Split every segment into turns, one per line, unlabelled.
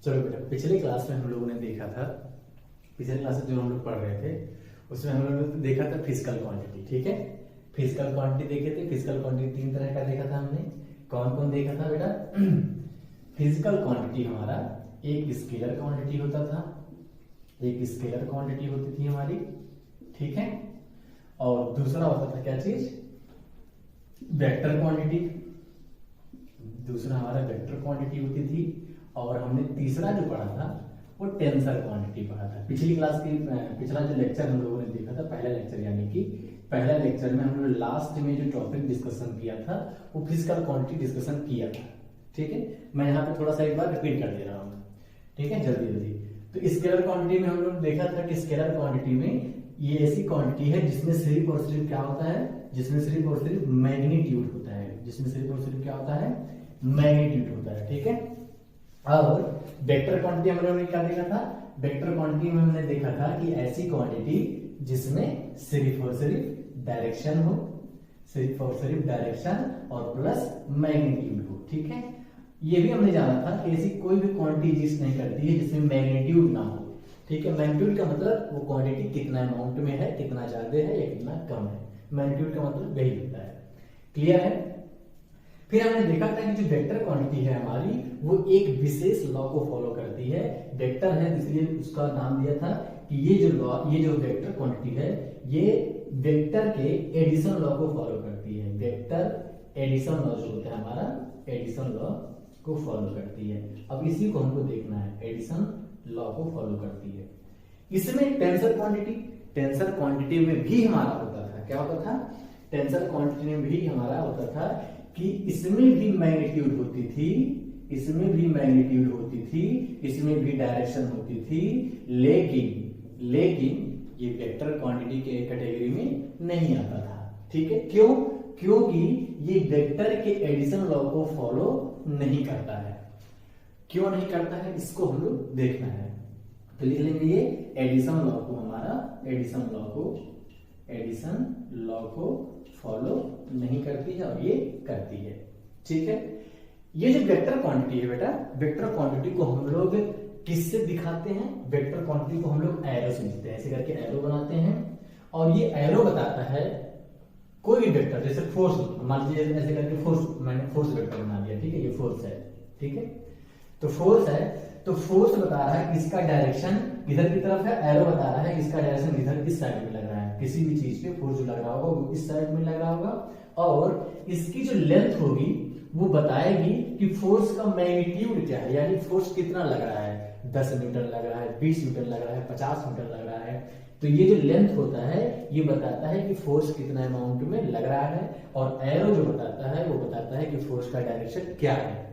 चलो बेटा, पिछले क्लास में हम लोगों ने देखा था, पिछले क्लास में जो हम लोग पढ़ रहे थे उसमें हम लोगों ने देखा था फिजिकल क्वांटिटी। ठीक है, फिजिकल क्वांटिटी देखे थे। फिजिकल क्वांटिटी तीन तरह का देखा था हमने। कौन कौन देखा था बेटा? फिजिकल क्वांटिटी हमारा एक स्केलर क्वांटिटी होता था, एक स्केलर क्वांटिटी होती थी हमारी, ठीक है। और दूसरा होता था क्या चीज? Vector quantity. दूसरा हमारा वेक्टर क्वांटिटी होती थी। और हमने तीसरा जो पढ़ा था वो टेंसर क्वांटिटी पढ़ा था। पिछली क्लास की पिछला जो लेक्चर हम लोगों ने देखा था, पहला लेक्चर, यानी कि पहला लेक्चर में हम लोग लास्ट में जो टॉपिक डिस्कशन किया था वो फिजिकल क्वांटिटी डिस्कशन किया था। ठीक है, मैं यहाँ पे थोड़ा सा एक बार रिपीट कर दे रहा हूँ, ठीक है, जल्दी जल्दी। तो स्केलर क्वांटिटी में हम लोग देखा था कि स्केलर क्वांटिटी में ये ऐसी क्वांटिटी है जिसमें सिर्फ और सिर्फ क्या होता है? जिसमें सिर्फ और सिर्फ मैग्नीट्यूड होता है। जिसमें सिर्फ और सिर्फ क्या होता है? मैग्नीट्यूड होता है, ठीक है। और वेक्टर क्वांटिटी हम लोगों ने क्या देखा था? वेक्टर क्वांटिटी में हमने देखा था कि ऐसी क्वांटिटी जिसमें सिर्फ और सिर्फ डायरेक्शन हो, सिर्फ और सिर्फ डायरेक्शन और प्लस मैग्नीट्यूड हो, ठीक है। ये भी हमने जाना था कि ऐसी कोई भी क्वांटिटी एग्जिस्ट नहीं करती है जिसमें मैग्नीट्यूड ना हो, ठीक है। मैग्नीट्यूड का मतलब वो क्वांटिटी कितना अमाउंट में है, कितना ज्यादा है या कितना कम है। मैग्नीट्यूड का मतलब यही होता है। क्लियर है? फिर हमने देखा था कि जो वेक्टर क्वांटिटी है हमारी वो एक विशेष लॉ को फॉलो करती है। वेक्टर है इसलिए उसका नाम दिया था कि ये जो लॉ, ये जो वेक्टर क्वांटिटी है ये वेक्टर के एडिशन लॉ को फॉलो करती है। वेक्टर एडिशन लॉ जो होता है हमारा, एडिशन लॉ को फॉलो करती है। अब इसी को हमको देखना है, एडिशन लॉ को फॉलो करती है। इसमें टेंसर क्वांटिटी, टेंसर क्वांटिटी में भी हमारा होता था, क्या होता था? टेंसर क्वांटिटी में भी हमारा होता था कि इसमें भी मैग्नीट्यूड होती थी, इसमें भी मैग्नीट्यूड होती थी, इसमें भी डायरेक्शन होती थी, लेकिन ये वेक्टर क्वांटिटी के कैटेगरी में नहीं आता था, ठीक है। क्यों? क्योंकि ये वेक्टर के एडिशन लॉ को फॉलो नहीं करता है। क्यों नहीं करता है इसको हम लोग देखना है। तो लिख लेंगे ये एडिशन लॉ को, हमारा एडिशन लॉ को फॉलो नहीं करती है और ये करती है, ठीक है। ये जो वेक्टर क्वांटिटी है बेटा, वेक्टर क्वांटिटी को हम लोग किससे दिखाते हैं? वेक्टर क्वांटिटी को हम लोग एरो से लिखते हैं, ऐसे करके एरो बनाते हैं। और ये एरो बताता है कोई भी वेक्टर, जैसे फोर्स, मान लीजिए ऐसे करके फोर्स, मैंने फोर्स वेक्टर बना दिया, ठीक है, ये फोर्स है, ठीक है। तो फोर्स है, तो फोर्स बता रहा है कि इसका डायरेक्शन इधर की तरफ है, एरो बता रहा है कि इसका डायरेक्शन इधर इस साइड में लग रहा है। किसी भी चीज पे फोर्स जो लग रहा होगा वो इस साइड में लग रहा होगा, और इसकी जो लेंथ होगी वो बताएगी कि फोर्स का मैग्नीट्यूड क्या है, यानी फोर्स कितना लग रहा है। 10 न्यूटन लग रहा है, 20 न्यूटन लग रहा है, 50 न्यूटन लग रहा है। तो ये जो लेंथ होता है ये बताता है कि फोर्स कितना अमाउंट में लग रहा है, और एरो जो बताता है वो बताता है कि फोर्स का डायरेक्शन क्या है।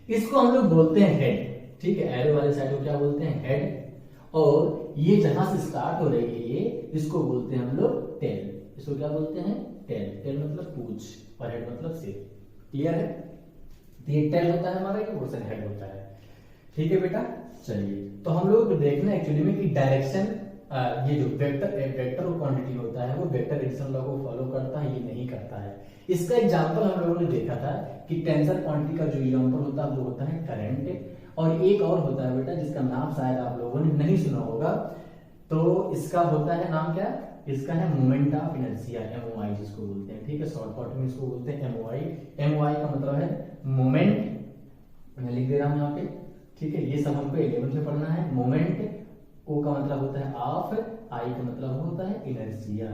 इसको हम लोग बोलते हैं हेड, ठीक है। एरो वाले साइड को क्या बोलते हैं? हेड। और ये जहां से स्टार्ट हो रही है ये, इसको बोलते हैं हम लोग टेल। इसको क्या बोलते हैं? टेल। टेल मतलब पूंछ और हेड मतलब सिर। क्लियर है? तो ये टेल होता है हमारा, ये पोर्शन हेड होता है, ठीक है बेटा। चलिए, तो हम लोग देखना एक्चुअली में कि डायरेक्शन, ये जो वेक्टर क्वांटिटी होता है वो वेक्टर एडिशन लॉ को फॉलो करता है, ये नहीं करता है। इसका एग्जांपल हम लोगों ने देखा था कि टेंसर क्वांटिटी का जो एग्जांपल होता है वो होता है करंट। और एक और होता है बेटा जिसका नाम शायद आप लोगों ने नहीं सुना होगा, तो इसका होता है नाम क्या? इसका है मोमेंट ऑफ इनर्शिया, एमओआई जिसको बोलते हैं, ठीक है। शॉर्टकट में इसको बोलते हैं एमओआई। एमओआई का मतलब है मोमेंट, मैं लिख दे रहा हूं यहाँ पे, ठीक है। ये सब हमको 11th में पढ़ना है। मोमेंट, ओ का मतलब होता है ऑफ, आई का मतलब होता है इनर्शिया,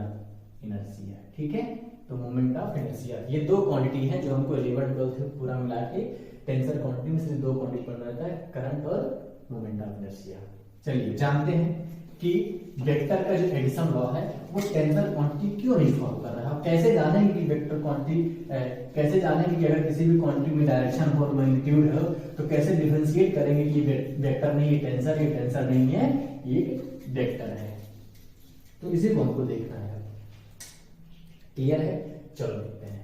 इनर्शिया, ठीक है। तो मोमेंट ऑफ इनर्शिया, ये दो क्वांटिटी है जो हमको 11th 12th पूरा मिला के टेंसर क्वांटिटी में सिर्फ दो क्वांटिटी पढ़ना रहता है, करंट और मोमेंट ऑफ इनर्शिया। चलिए जानते हैं कि वेक्टर का जो एडिशन लॉ है वो टेंसर क्वांटिटी क्यों नहीं फॉलो कर रहा है। कैसे जानेंगे कि वेक्टर क्वांटिटी, कैसे जानेंगे कि अगर किसी भी क्वांटिटी में डायरेक्शन हो और मैग्नीट्यूड हो तो कैसे डिफरेंशिएट करेंगे कि ये वेक्टर नहीं, ये टेंसर नहीं है, ये वेक्टर है। तो इसी को हमको देखना है। क्लियर है? चलो देखते हैं।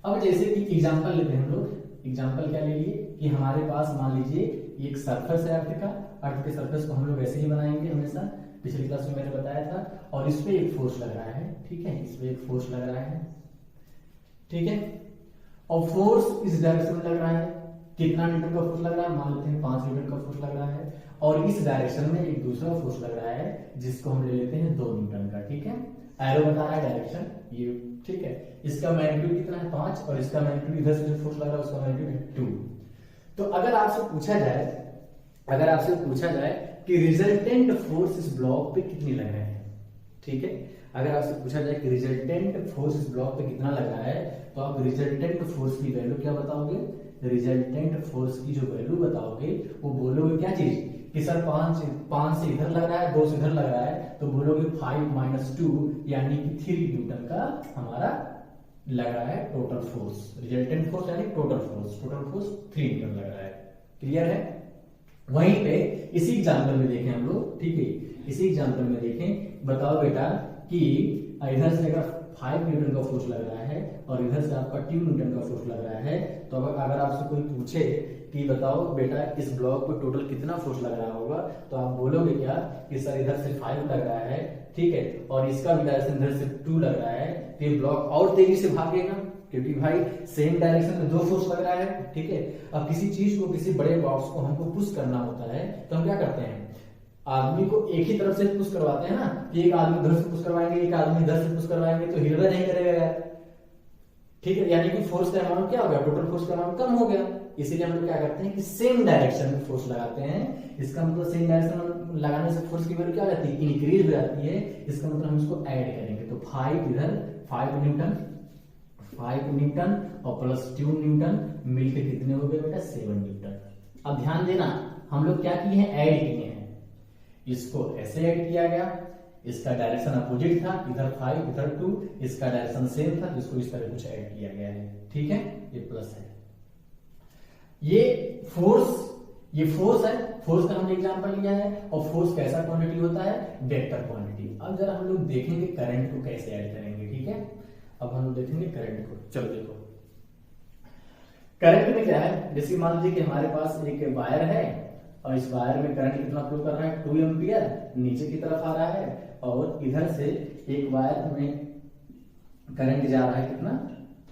अब जैसे कि एग्जांपल लेते हैं हम लोग। एग्जांपल क्या ले लिए कि हमारे पास मान लीजिए एक सरफेस है अर्थ का। अर्थ के सरफेस को हम लोग ऐसे ही बनाएंगे हमेशा, पिछली क्लास में मैंने बताया था। और इस पे एक फोर्स लग रहा है, ठीक है, इस पे एक फोर्स लग रहा है, ठीक है। और फोर्स इस डायरेक्शन में लग रहा है, कितना न्यूटन का फोर्स लग रहा है, मान लेते हैं 5 न्यूटन का फोर्स लग रहा है, और इस डायरेक्शन में एक दूसरा फोर्स लग रहा है जिसको हम ले लेते हैं 2 न्यूटन का, ठीक है। एरो बता रहा है डायरेक्शन ये, ठीक है। इसका मैग्नीट्यूड कितना है 5, और इसका मैग्नीट्यूड इधर से जो फोर्स लग रहा है उसका मैग्नीट्यूड है 2। तो अगर आपसे पूछा जाए कि रिजल्टेंट फोर्स इस ब्लॉक पे कितनी लग रहे हैं, ठीक है। अगर आपसे पूछा जाए कि रिजल्टेंट फोर्स इस ब्लॉक पे कितना लग रहा है, तो आप रिजल्टेंट फोर्स की वैल्यू क्या बताओगे, रिजल्टेंट फोर्स की जो वैल्यू बताओगे वो बोलोगे क्या चीज कि सर 5 से इधर लग रहा है, 2 से इधर लग रहा है, तो बोलोगे 5 - 2 यानी कि 3 न्यूटन का हमारा लग रहा है टोटल फोर्स। रिजल्टेंट फोर्स यानी टोटल फोर्स 3 न्यूटन लग रहा है। क्लियर है। वहीं पे इसी एग्जांपल में देखें हम लोग, ठीक है, इसी एग्जांपल में देखें, बताओ बेटा कि इधर से अगर 5 न्यूटन का फोर्स लग रहा है और इधर से आपका 2 न्यूटन का फोर्स लग रहा है, तो अगर आपसे कोई पूछे कि बताओ बेटा इस ब्लॉक पे टोटल कितना फोर्स लग रहा होगा, तो आप बोलोगे क्या कि सर इधर से 5 लग रहा है, ठीक है, और इसका भी डायरेक्शन इधर से 2 लग रहा है, तो ये ब्लॉक और तेजी से भागेगा क्योंकि भाई सेम डायरेक्शन में 2 फोर्स लग रहा है, ठीक है। अब किसी चीज को, किसी बड़े बॉक्स को हमको पुश करना होता है तो हम क्या करते हैं, आदमी को एक ही तरफ से पुश करवाते हैं ना, कि एक आदमी इधर से पुश करवाएंगे, एक आदमी इधर से पुश करवाएंगे, तो हिलना नहीं करेगा यार, ठीक है। यानी कि फोर्स का अमाउंट क्या हो गया, टोटल फोर्स का अमाउंट कम हो गया। इसीलिए हम लोग क्या करते हैं कि सेम डायरेक्शन में फोर्स लगाते हैं। इसका मतलब सेम डायरेक्शन में लगाने से फोर्स की वैल्यू क्या रहती है, इंक्रीज हो जाती है। इसका मतलब हम इसको ऐड करेंगे, तो 5 इधर 5 न्यूटन और प्लस 2 न्यूटन मिलकर कितने हो गए बेटा 7 न्यूटन। अब ध्यान देना, हम लोग क्या किए हैं, ऐड किए हैं, इसको ऐसे ऐड किया गया, इसका डायरेक्शन अपोजिट था, इधर 5 इधर 2, इसका डायरेक्शन सेम था, इसको इस तरह कुछ ऐड किया गया है, ठीक है। ये प्लस है, ये फोर्स है, फोर्स का हमने एग्जांपल लिया है। और फोर्स कैसा क्वांटिटी होता है, वेक्टर क्वांटिटी। अब जरा हम लोग देखेंगे करंट को कैसे ऐड करेंगे, ठीक है। अब हम लोग देखेंगे करंट को, चलो देखो करंट में क्या है, जैसे मान लीजिए कि हमारे पास एक वायर है और इस वायर में करंट कितना फ्लो कर रहा है, 2 एम्पियर नीचे की तरफ आ रहा है, और इधर से एक वायर में करंट जा रहा है कितना,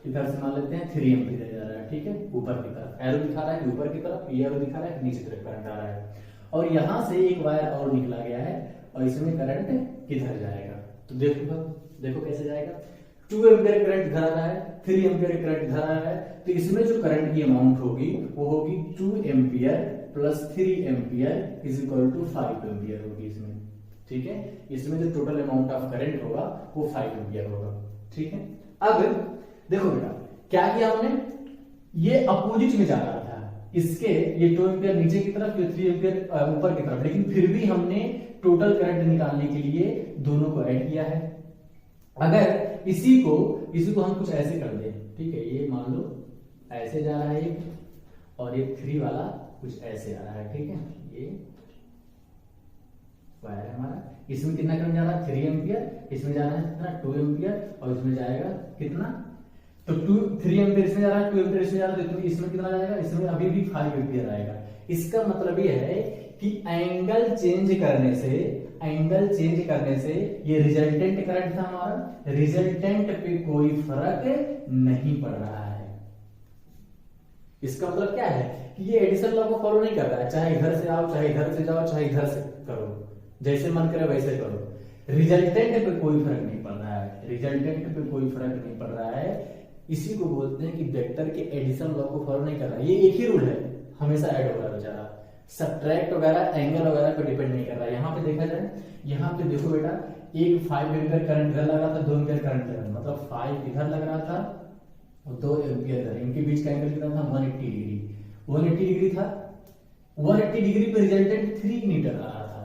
इधर से मान लेते हैं 3 एम्पियर जा रहा है, ठीक है, ऊपर की तरफ एरो दिखा रहा है, ऊपर की तरफ ये एरो दिखा रहा है, नीचे की तरफ करंट आ रहा है। और यहां से एक वायर और निकला गया है और इसमें करंट किधर जाएगा, तो देखो कैसे जाएगा। 2 एम्पियर करंट इधर आ रहा है, 3 एम्पियर करंट इधर आ रहा है, तो इसमें जो करंट की अमाउंट होगी वो होगी 2 ampere plus 3 ampere is equal to 5 ampere होगी इसमें, ठीक है। इसमें जो टोटल अमाउंट ऑफ करंट होगा वो 5 एम्पियर होगा, ठीक है। अब देखो बेटा क्या किया हमने, ये अपोजिट में जा रहा था, इसके ये 2 एम्पियर नीचे की तरफ, ये 3 एम्पियर ऊपर की तरफ, लेकिन फिर भी हमने टोटल करंट निकालने के लिए दोनों को ऐड किया है। अगर इसी को हम कुछ ऐसे कर दें, ठीक है, ये मान लो ऐसे जा रहा है एक, और ये 3 वाला कुछ ऐसे आ रहा है, ठीक है, ये वायर हमारा, इसमें कितना करंट जा रहा है 3 एम्पियर, इसमें जा रहा है कितना 2 एम्पियर, और इसमें जाएगा कितना, तो 3 एम्पियर इसमें जा रहा है, 2 एम्पियर इसमें जा रहा है, तो इसमें कितना जाएगा, इसमें अभी भी 5 एम्पियर आएगा। इसका मतलब ये है कि एंगल चेंज करने से ये रिजल्टेंट करंट था हमारा, रिजल्टेंट पे कोई फर्क नहीं पड़ रहा है। इसका मतलब क्या है कि ये एडिशन लॉ को फॉलो नहीं कर रहा है, चाहे इधर से आओ, चाहे इधर से जाओ, चाहे इधर से करो, जैसे मन करे वैसे करो, रिजल्टेंट पे कोई फर्क नहीं पड़ रहा है, रिजल्टेंट पे कोई फर्क नहीं पड़ रहा है। इसी को बोलते हैं कि वेक्टर के एडिशन लॉ को फॉलो नहीं कर रहा है। ये एक ही रूल है, हमेशा ऐड हो रहा है बेचारा, सब्ट्रैक्ट वगैरह एंगल वगैरह पे डिपेंड नहीं कर रहा है। यहाँ पे देखा जाए, यहाँ पे देखो बेटा, एक 5 एम्पियर करंट इधर लग रहा था, 2 एम्पियर करंट इधर, मतलब 5 इधर लग रहा था और 2 एम्पियर इधर, इनके बीच का एंगल कितना था 180 डिग्री, 180 डिग्री था, 180 डिग्री पे रिजल्टेंट 3 न्यूटन आ रहा था।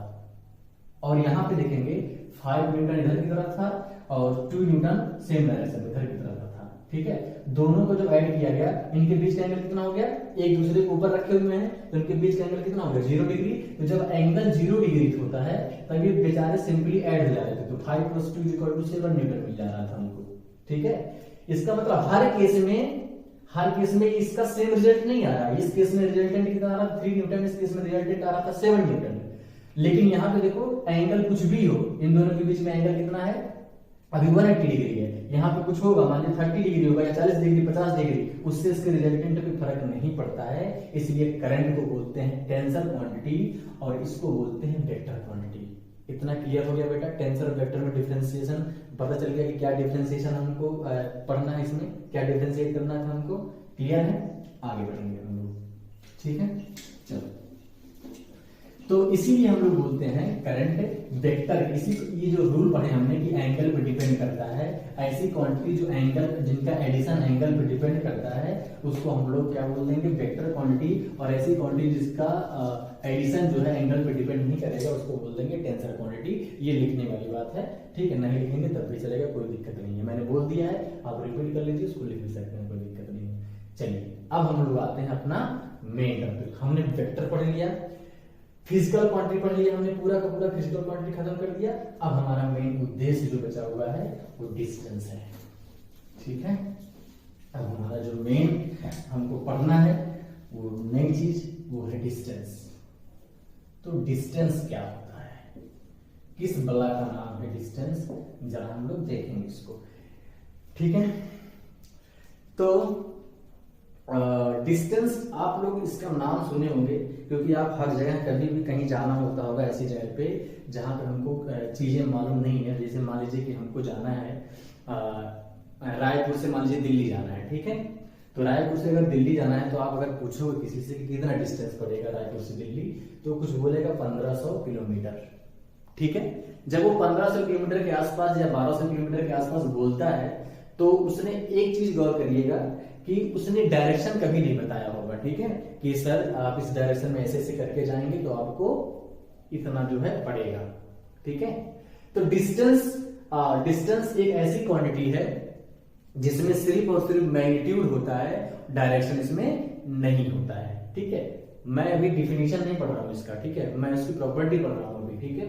और यहाँ पे देखेंगे 5 न्यूटन इधर की तरफ था और 2 न्यूटन सेम डायरेक्शन इधर की तरफ था, ठीक है। दोनों को जब ऐड किया गया, इनके बीच का एंगल कितना हो गया, एक दूसरे को ऊपर रखे हुए हैं, तो इनके बीच का एंगल कितना हो गया 0 डिग्री। तो जब एंगल 0 डिग्री होता है तब ये बेचारे सिंपली ऐड हो जाते थे, तो 5 + 2 = 7 न्यूटन मिल जा रहा था हमको, ठीक है। इसका मतलब हर केस में इसका सेम रिजल्ट नहीं आ रहा है। इस केस में रिजल्टेंट कितना आ रहा था 3 न्यूटन, इस केस में रिजल्टेंट आ रहा था 7 न्यूटन। लेकिन यहाँ पे देखो एंगल कुछ भी हो, इन दोनों के बीच में एंगल कितना है अभी 180 डिग्री है, यहाँ पे कुछ होगा, मान लीजिए 30 डिग्री होगा या 40 डिग्री 50 डिग्री, उससे इसके रिजल्टेंट पे फर्क नहीं पड़ता है। इसलिए करंट को बोलते हैं टेंसर क्वांटिटी और इसको बोलते हैं वेक्टर क्वांटिटी। इतना क्लियर हो गया बेटा? टेंसर और वेक्टर में डिफरेंशिएशन पता चल गया कि क्या डिफरेंशिएशन हमको पढ़ना है, इसमें क्या डिफरेंशिएट करना था हमको। क्लियर है? आगे बढ़ेंगे हम लोग, ठीक है। चलो, तो इसीलिए हम लोग बोलते हैं करंट वेक्टर। इसी ये जो रूल पढ़े हमने कि एंगल पे डिपेंड करता है, ऐसी क्वांटिटी जो एंगल जिनका एडिशन एंगल पे डिपेंड करता है उसको हम लोग क्या बोल देंगे? Vector quantity. और ऐसी क्वांटिटी जिसका एडिशन जो है एंगल पे डिपेंड नहीं करेगा उसको बोल देंगे टेंसर क्वांटिटी। ये लिखने वाली बात है, ठीक है। नहीं लिखेंगे तब भी चलेगा, कोई दिक्कत नहीं है, मैंने बोल दिया है, आप रिपीट कर लीजिए, उसको लिख भी सकते हैं, कोई दिक्कत नहीं है। चलिए अब हम लोग आते हैं अपना मेन टॉपिक। हमने वेक्टर पढ़ लिया, फिजिकल क्वांटिटी पढ़ लिया हमने, पूरा का पूरा फिजिकल क्वांटिटी खत्म कर दिया। अब हमारा मेन उद्देश्य जो बचा हुआ है वो डिस्टेंस है, ठीक है। अब हमारा जो मेन हमको पढ़ना है वो नई चीज वो है डिस्टेंस। तो डिस्टेंस क्या होता है, किस बला का नाम है डिस्टेंस, जरा हम लोग देखेंगे इसको, ठीक है। तो डिस्टेंस आप लोग इसका नाम सुने होंगे क्योंकि आप हर जगह कभी भी कहीं जाना होता होगा ऐसी जगह पे जहां पर हमको चीजें मालूम नहीं है। जैसे मान लीजिए कि हमको जाना है रायपुर से, मान लीजिए दिल्ली जाना है, ठीक है। तो रायपुर से अगर दिल्ली जाना है तो आप अगर पूछोगे किसी से कि कितना डिस्टेंस पड़ेगा रायपुर से दिल्ली, तो कुछ बोलेगा 1500 किलोमीटर, ठीक है। जब वो 1500 किलोमीटर के आसपास या 1200 किलोमीटर के आसपास बोलता है तो उसने एक चीज गौर करिएगा कि उसने डायरेक्शन कभी नहीं बताया होगा, ठीक है, कि सर आप इस डायरेक्शन में ऐसे ऐसे करके जाएंगे तो आपको इतना जो है पड़ेगा, ठीक है। तो डिस्टेंस एक ऐसी क्वांटिटी है जिसमें सिर्फ और सिर्फ मैग्नीट्यूड होता है, डायरेक्शन इसमें नहीं होता है, ठीक है। मैं अभी डिफिनीशन नहीं पढ़ रहा हूं इसका, ठीक है, मैं इसकी प्रॉपर्टी पढ़ रहा हूं अभी, ठीक है।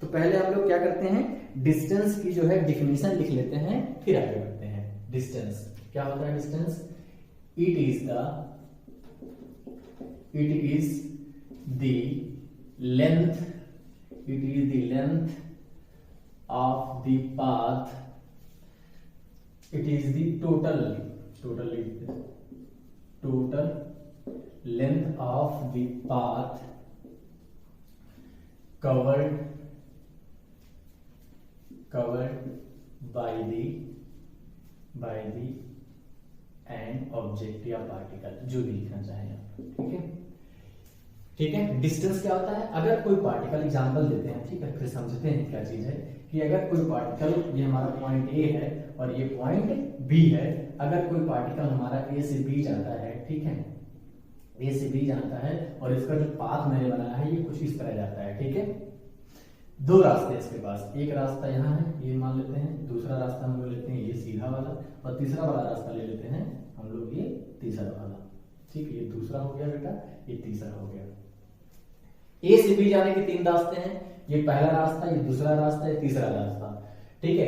तो पहले आप लोग क्या करते हैं, डिस्टेंस की जो है डिफिनीशन लिख लेते हैं, फिर आगे बढ़ते हैं। डिस्टेंस क्या होता है? Distance it is the length of the path, it is the total length of the path covered by the an object या पार्टिकल, जो भी लिखना चाहें आप, ठीक है, ठीक है। डिस्टेंस क्या होता है? अगर कोई पार्टिकल, एग्जांपल देते हैं, ठीक है, फिर समझते हैं क्या चीज है कि अगर कोई पार्टिकल, ये हमारा पॉइंट ए है और ये पॉइंट बी है, अगर कोई पार्टिकल हमारा ए से बी जाता है, ठीक है, ए से बी जाता है और इसका जो पाथ मैंने बनाया है ये कुछ इस तरह जाता है, ठीक है। दो रास्ते इसके पास, एक रास्ता यहाँ है, ये मान लेते हैं, दूसरा रास्ता हम लोग लेते हैं ये सीधा वाला, और तीसरा वाला रास्ता ले लेते हैं हम लोग ये तीसरा वाला, ठीक है। ये दूसरा हो गया बेटा, ये तीसरा हो गया। ए से बी जाने के तीन रास्ते हैं, ये पहला रास्ता, ये दूसरा रास्ता, ये तीसरा रास्ता, ठीक है।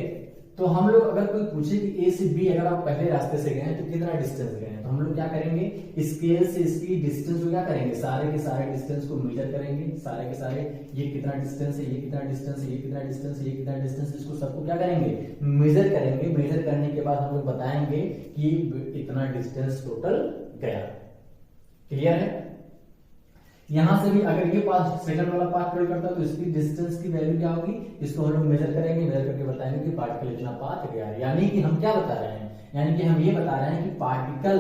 तो हम लोग अगर कोई पूछे कि ए से बी अगर आप पहले रास्ते से गए हैं तो कितना डिस्टेंस गए हैं, तो हम लोग क्या करेंगे, स्केल से इसकी डिस्टेंस को क्या करेंगे, सारे के सारे डिस्टेंस को मेजर करेंगे, सारे के सारे, ये कितना डिस्टेंस है, ये कितना डिस्टेंस है, ये कितना डिस्टेंस है, ये कितना डिस्टेंस, इसको सबको क्या करेंगे, मेजर करेंगे। मेजर करने के बाद हम लोग बताएंगे कि इतना डिस्टेंस टोटल गया। क्लियर है? यहां से भी अगर ये पाथ सेकंड वाला पाथ ट्रेवल करता है तो इसकी डिस्टेंस की वैल्यू क्या होगी, इसको हम लोग मेजर करेंगे, मेजर करके बताएंगे कि पार्टिकल इतना पाथ गया है। यानी कि हम क्या बता रहे हैं, यानी कि हम ये बता रहे हैं कि पार्टिकल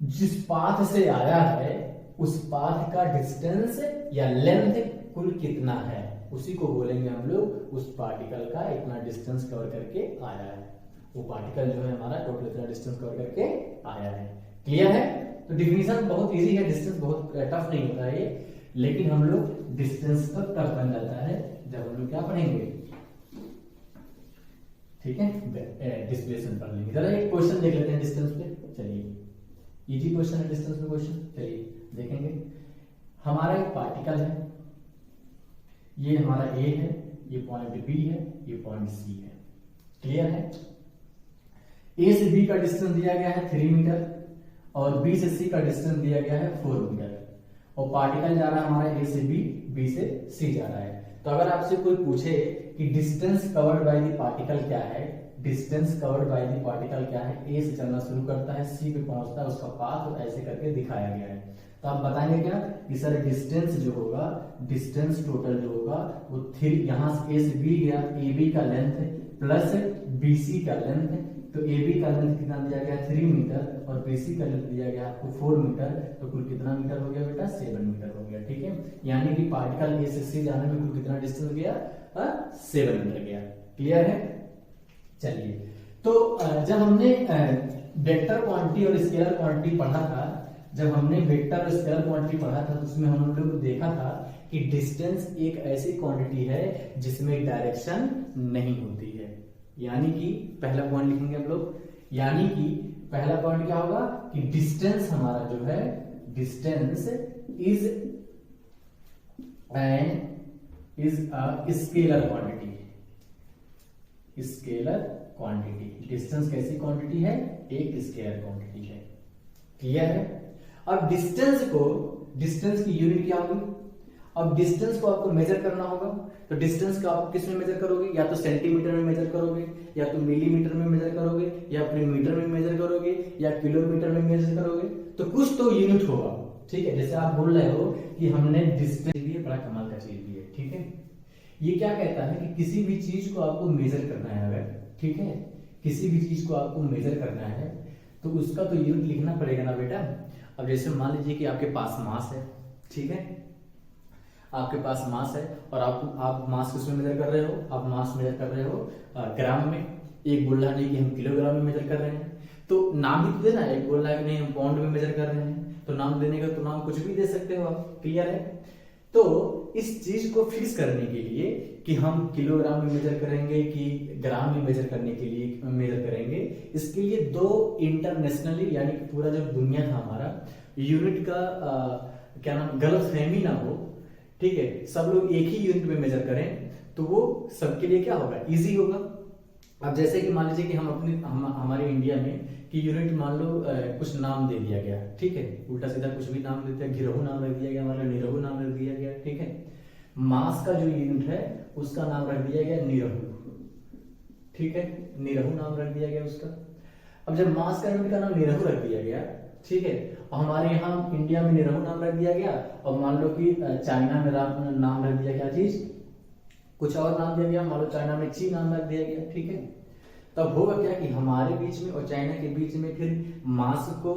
जिस पाथ से आया है उस पाथ का डिस्टेंस या लेंथ कुल कितना है, उसी को बोलेंगे हम लोग उस पार्टिकल का इतना डिस्टेंस कवर करके आया है। वो पार्टिकल जो है हमारा टोटल इतना डिस्टेंस कवर करके आया है। क्लियर है? तो डिफिनीशन बहुत इजी है, डिस्टेंस बहुत टफ नहीं होता है ये, लेकिन हम लोग डिस्टेंस तब टफ बन जाता है जब हम लोग क्या पढ़ेंगे, ठीक है, डिस्प्लेसमेंट पढ़ लेंगे। जरा एक क्वेश्चन देख लेते हैं डिस्टेंस पे, चलिए, इजी क्वेश्चन है डिस्टेंस पे क्वेश्चन, चलिए देखेंगे। हमारा एक पार्टिकल है, ये हमारा ए है, ये पॉइंट बी है, ये पॉइंट सी है। क्लियर है? ए से बी का डिस्टेंस दिया गया है 3 मीटर और बी से सी का डिस्टेंस दिया गया है 4 मीटर, और पार्टिकल जा रहा है हमारा ए से बी से सी जा रहा है। तो अगर आपसे कोई पूछे कि distance covered by the particle क्या है, distance covered by the particle क्या है, ए से चलना शुरू करता है, सी पे पहुंचता है, उसका पाथ ऐसे करके दिखाया गया है। तो आप बताएंगे क्या कि सर डिस्टेंस जो होगा, डिस्टेंस टोटल जो होगा वो 3, यहां से ए से बी गया, ए बी का लेंथ प्लस बी सी का लेंथ, तो ए बी का लेंथ कितना दिया गया 3 मीटर और बी सी का लेंथ दिया गया आपको 4 मीटर, तो कुल कितना मीटर हो गया बेटा 7 मीटर हो गया। ठीक है, यानी कि पार्टिकल ए से सी जाने में कुल कितना डिस्टेंस गया 7 मीटर गया। क्लियर है? चलिए, तो जब हमने वेक्टर क्वांटिटी और स्केलर क्वांटिटी पढ़ा था, जब हमने वेक्टर और स्केलर क्वांटिटी पढ़ा था तो उसमें हम लोग देखा था कि डिस्टेंस एक ऐसी क्वांटिटी है जिसमें डायरेक्शन नहीं होती है। यानी कि पहला पॉइंट लिखेंगे हम लोग, यानी कि पहला पॉइंट क्या होगा कि डिस्टेंस हमारा जो है, distance is a scalar quantity. Scalar quantity, distance कैसी क्वांटिटी है? एक स्केलर क्वांटिटी है। क्लियर है? अब डिस्टेंस को, डिस्टेंस की यूनिट क्या होगी? अब डिस्टेंस को आपको मेजर करना होगा, तो डिस्टेंस को आप किस में मेजर करोगे? या तो सेंटीमीटर में मेजर करोगे, या तो मिलीमीटर में मेजर करोगे, या फिर मीटर में मेजर करोगे, या किलोमीटर में मेजर करोगे, तो कुछ तो यूनिट होगा। ठीक है, जैसे आप बोल रहे हो कि हमने डिस्टेंस लिए, बड़ा कमाल का चीज दी है। ठीक है, ये क्या कहता है कि किसी भी चीज को आपको मेजर करना है, अगर ठीक है किसी भी चीज को आपको मेजर करना है तो उसका तो यूनिट लिखना पड़ेगा ना बेटा। अब जैसे मान लीजिए कि आपके पास मास है, ठीक है, आपके पास मास है और आप मास किसमें मेजर कर रहे हो? आप मास मेजर कर रहे हो ग्राम में। एक बोल रहा नहीं कि हम किलोग्राम में मेजर कर रहे हैं, तो नाम भी तो देना। एक बोल रहा है कि नहीं हम पाउंड में मेजर कर रहे हैं, तो नाम देने का तो नाम कुछ भी दे सकते हो आप। क्लियर है? तो इस चीज को फिक्स करने के लिए कि हम किलोग्राम में मेजर करेंगे कि ग्राम में मेजर करने के लिए मेजर करेंगे, इसके लिए दो इंटरनेशनली, यानी कि पूरा जो दुनिया था हमारा, यूनिट का क्या नाम, गलतफहमी ना हो। ठीक है, सब लोग एक ही यूनिट में मेजर करें तो वो सबके लिए क्या होगा, इजी होगा। अब जैसे कि मान लीजिए कि हमारे इंडिया में कि यूनिट मान लो कुछ नाम दे दिया गया, ठीक है, उल्टा सीधा कुछ भी नाम देते हैं, गिरोह नाम रख दिया गया, हमारा निरहु नाम रख दिया गया। ठीक है, मास का जो यूनिट है उसका नाम रख दिया गया निरहु। ठीक है, निरहु नाम रख दिया गया उसका। अब जब मास का यूनिट का नाम निरहु रख दिया गया, ठीक है, और हमारे यहाँ इंडिया में निरहु नाम रख दिया गया, और मान लो कि चाइना में नाम रख दिया, क्या चीज, कुछ और नाम दिया गया, मान लो चाइना में ची नाम रख दिया गया। ठीक है, तब होगा क्या कि हमारे बीच में और चाइना के बीच में फिर मास को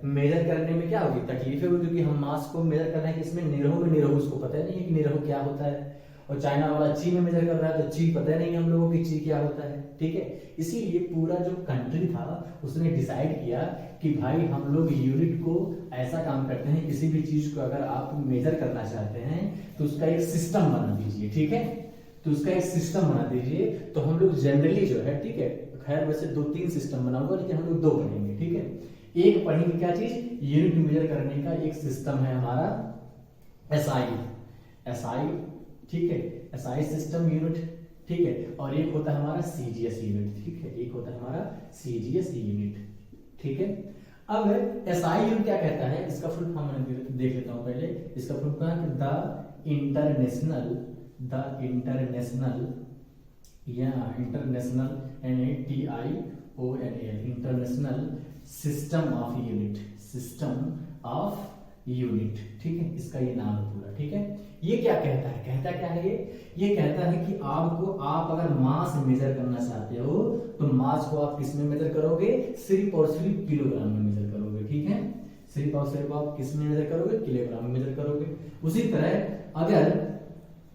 मेजर करने में क्या होगी, तकलीफें होगी, क्योंकि हम मास को मेजर कर रहे हैं कि इसमें निरहु में निरहु, उसको पता नहीं है कि निरहु क्या होता है, और चाइना वाला ची में मेजर कर रहा है तो ची पता नहीं है हम लोगों की ची क्या होता है। ठीक है, इसीलिए पूरा जो कंट्री था उसने डिसाइड किया कि भाई हम लोग यूनिट को ऐसा काम करते हैं, किसी भी चीज को अगर आप मेजर करना चाहते हैं तो उसका एक सिस्टम बना दीजिए। ठीक है, तो उसका एक सिस्टम बना दीजिए। तो हम लोग जनरली जो है, ठीक है, खैर वैसे 2-3 सिस्टम बनाऊंगा, लेकिन हम लोग 2 पढ़ेंगे। ठीक है, एक पढ़ेंगे क्या चीज, यूनिट मेजर करने का एक सिस्टम है हमारा एसआई। ठीक है, एसआई सिस्टम यूनिट। ठीक है, और एक होता है हमारा सीजीएस यूनिट। ठीक है, एक होता है हमारा सीजीएस यूनिट। ठीक है, अब एसआई यूनिट क्या कहता है, इसका फुल फॉर्म मैं देख लेता हूं पहले। इसका फुल फॉर्म है the international international system of unit. ठीक है, इसका ये नाम है पूरा। ठीक है, ये क्या कहता है, कहता क्या है ये कहता है कि आप अगर मास मेजर करना चाहते हो तो मास को आप किस में मेजर करोगे, सिर्फ और सिर्फ किलोग्राम में मेजर करोगे। ठीक है, सिर्फ और सिर्फ आप किस में मेजर करोगे, किलोग्राम में मेजर करोगे। उसी तरह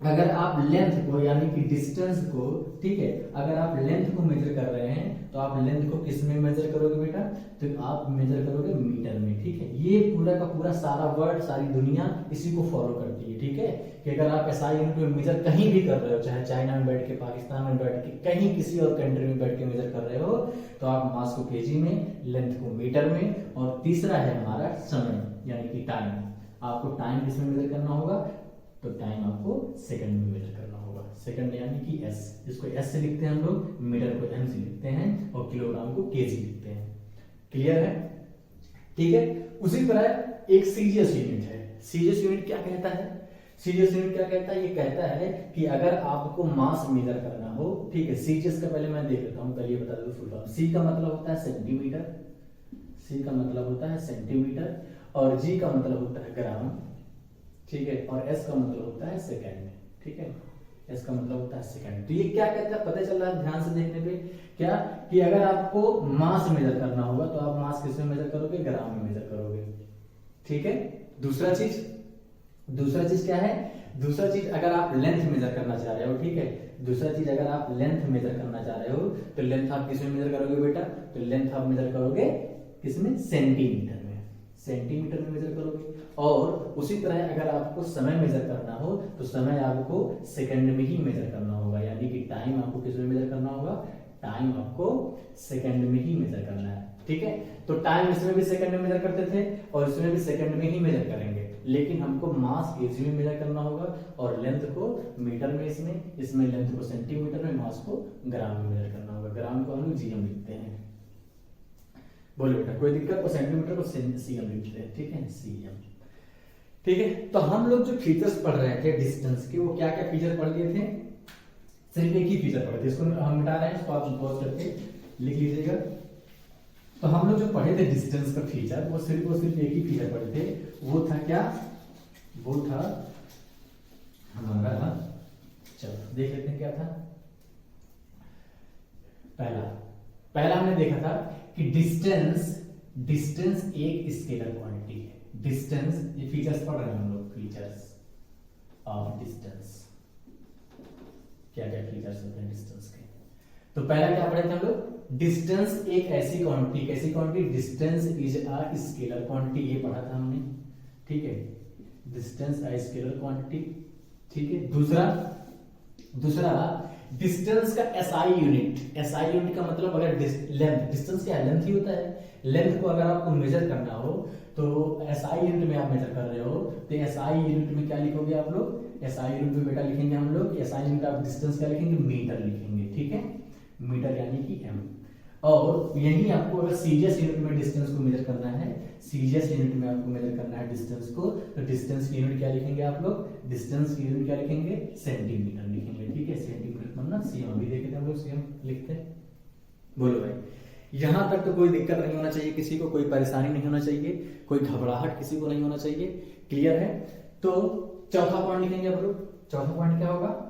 अगर आप लेंथ को, यानी कि डिस्टेंस को, ठीक है, अगर आप लेंथ को मेजर कर रहे हैं तो आप लेंथ को किस में मेजर करोगे बेटा, तो आप मेजर करोगे मीटर में। ठीक है, ये पूरा का पूरा सारा वर्ल्ड, सारी दुनिया इसी को फॉलो करती है। ठीक है, कि अगर आप एसआई यूनिट में मेजर कहीं भी कर रहे हो, चाहे चाइना में बैठ के, पाकिस्तान में बैठ के, कहीं किसी और कंट्री में बैठ के मेजर कर रहे हो, तो आप मास को केजी में, लेंथ को मीटर में, और तीसरा है हमारा समय, यानी कि टाइम। आपको टाइम किस में मेजर करना होगा, तो टाइम आपको सेकंड में मेजर करना होगा। सेकंड यानी कि एस, इसको एस से लिखते हैं हम लोग, मीटर को एम से लिखते हैं, और किलोग्राम को केजी लिखते हैं। क्लियर है? ठीक है, उसी तरह एक सीजीएस यूनिट है। सीजीएस यूनिट क्या कहता है? सीजीएस यूनिट क्या कहता है? ये कहता है कि अगर आपको मास मेजर करना हो, ठीक है, सीजीएस का पहले मैं देख लेता हूं, पहले बता दो फुल फॉर्म। सी का मतलब होता है सेंटीमीटर, सी का मतलब होता है सेंटीमीटर, और जी का मतलब होता है ग्राम, ठीक है, और एस का मतलब होता है सेकंड, ठीक है, एस का मतलब होता है सेकंड। तो ये क्या कहता है पता चल रहा है ध्यान से देखने पे, क्या कि अगर आपको मास मेजर करना होगा तो आप मास किस में मेजर करोगे? ग्राम में मेजर करोगे, ठीक है। दूसरा चीज क्या है? दूसरा चीज अगर आप लेंथ मेजर करना चाह रहे हो, ठीक है, दूसरा चीज अगर आप लेंथ मेजर करना चाह रहे हो तो लेंथ आप किस में मेजर करोगे बेटा? तो लेंथ आप मेजर करोगे किसमें? सेंटीमीटर में, सेंटीमीटर में मेजर करोगे। और उसी तरह अगर आपको समय मेजर करना हो तो समय आपको सेकंड में ही मेजर करना होगा, यानी कि टाइम आपको किस में मेजर करना होगा? टाइम आपको सेकंड में ही मेजर करना है, ठीक है। तो टाइम इसमें भी सेकंड में मेजर करते थे और इसमें भी सेकंड में ही मेजर करेंगे, लेकिन हमको मास केजी में मेजर करना होगा और लेंथ को मीटर में, इसमें लेंथ को सेंटीमीटर में, मास को ग्राम में मेजर करना होगा। ग्राम को हम लोग जीएम लिखते हैं। बोलो बेटा कोई दिक्कत? और सेंटीमीटर को सीएम लिखते हैं, ठीक है, सीएम, ठीक है। तो हम लोग जो फीचर्स पढ़ रहे थे डिस्टेंस के, वो क्या क्या फीचर पढ़ लिए थे? सिर्फ एक ही फीचर पढ़े थे, इसको हम मिटा रहे हैं, इसको आप पॉज करके लिख लीजिएगा। तो हम लोग जो पढ़े थे डिस्टेंस का फीचर, वो सिर्फ एक ही फीचर पढ़े थे, वो था क्या? वो था हमारा, चलो देख लेते हैं क्या था। पहला हमने देखा था कि डिस्टेंस एक स्केलर क्वांटिटी है। डिस्टेंस, ये फीचर्स पढ़ रहे हैं हम लोग, फीचर्स ऑफ डिस्टेंस, क्या क्या फीचर्स होते हैं डिस्टेंस के। तो पहला क्या पढ़े थे हम लोग? डिस्टेंस एक ऐसी क्वांटिटी, कैसी quantity? Distance is a scalar quantity, ये पढ़ा था हमने, ठीक है, डिस्टेंस अ स्केलर क्वांटिटी, ठीक है। दूसरा डिस्टेंस का एसआई यूनिट। एसआई यूनिट का मतलब अगर लेंथ, डिस्टेंस क्या है? लेंथ ही होता है। लेंथ को अगर आपको मेजर करना हो तो एसआई यूनिट में आप मेजर कर रहे हो, तो एसआई यूनिट में क्या लिखोगे आप लोग? एसआई यूनिट में बेटा लिखेंगे हम लोग, एसआई यूनिट आप डिस्टेंस क्या लिखेंगे? मीटर लिखेंगे, ठीक है, मीटर यानी कि एम। और यही आपको अगर सीजीएस यूनिट में डिस्टेंस को मेजर करना है, सीजीएस यूनिट में आपको मेजर करना है डिस्टेंस को, तो डिस्टेंस की यूनिट क्या लिखेंगे आप लोग? डिस्टेंस की यूनिट क्या लिखेंगे? सेंटीमीटर लिखेंगे, ठीक है, सेंटीमीटर मतलब सीएम भी देखे थे हम लोग, सीएम लिखते हैं। बोलो भाई, यहां तक तो कोई दिक्कत नहीं होना चाहिए, किसी को कोई परेशानी नहीं होना चाहिए, कोई घबराहट किसी को नहीं होना चाहिए, क्लियर है? तो चौथा पॉइंट लिखेंगे हम लोग। चौथा पॉइंट क्या होगा?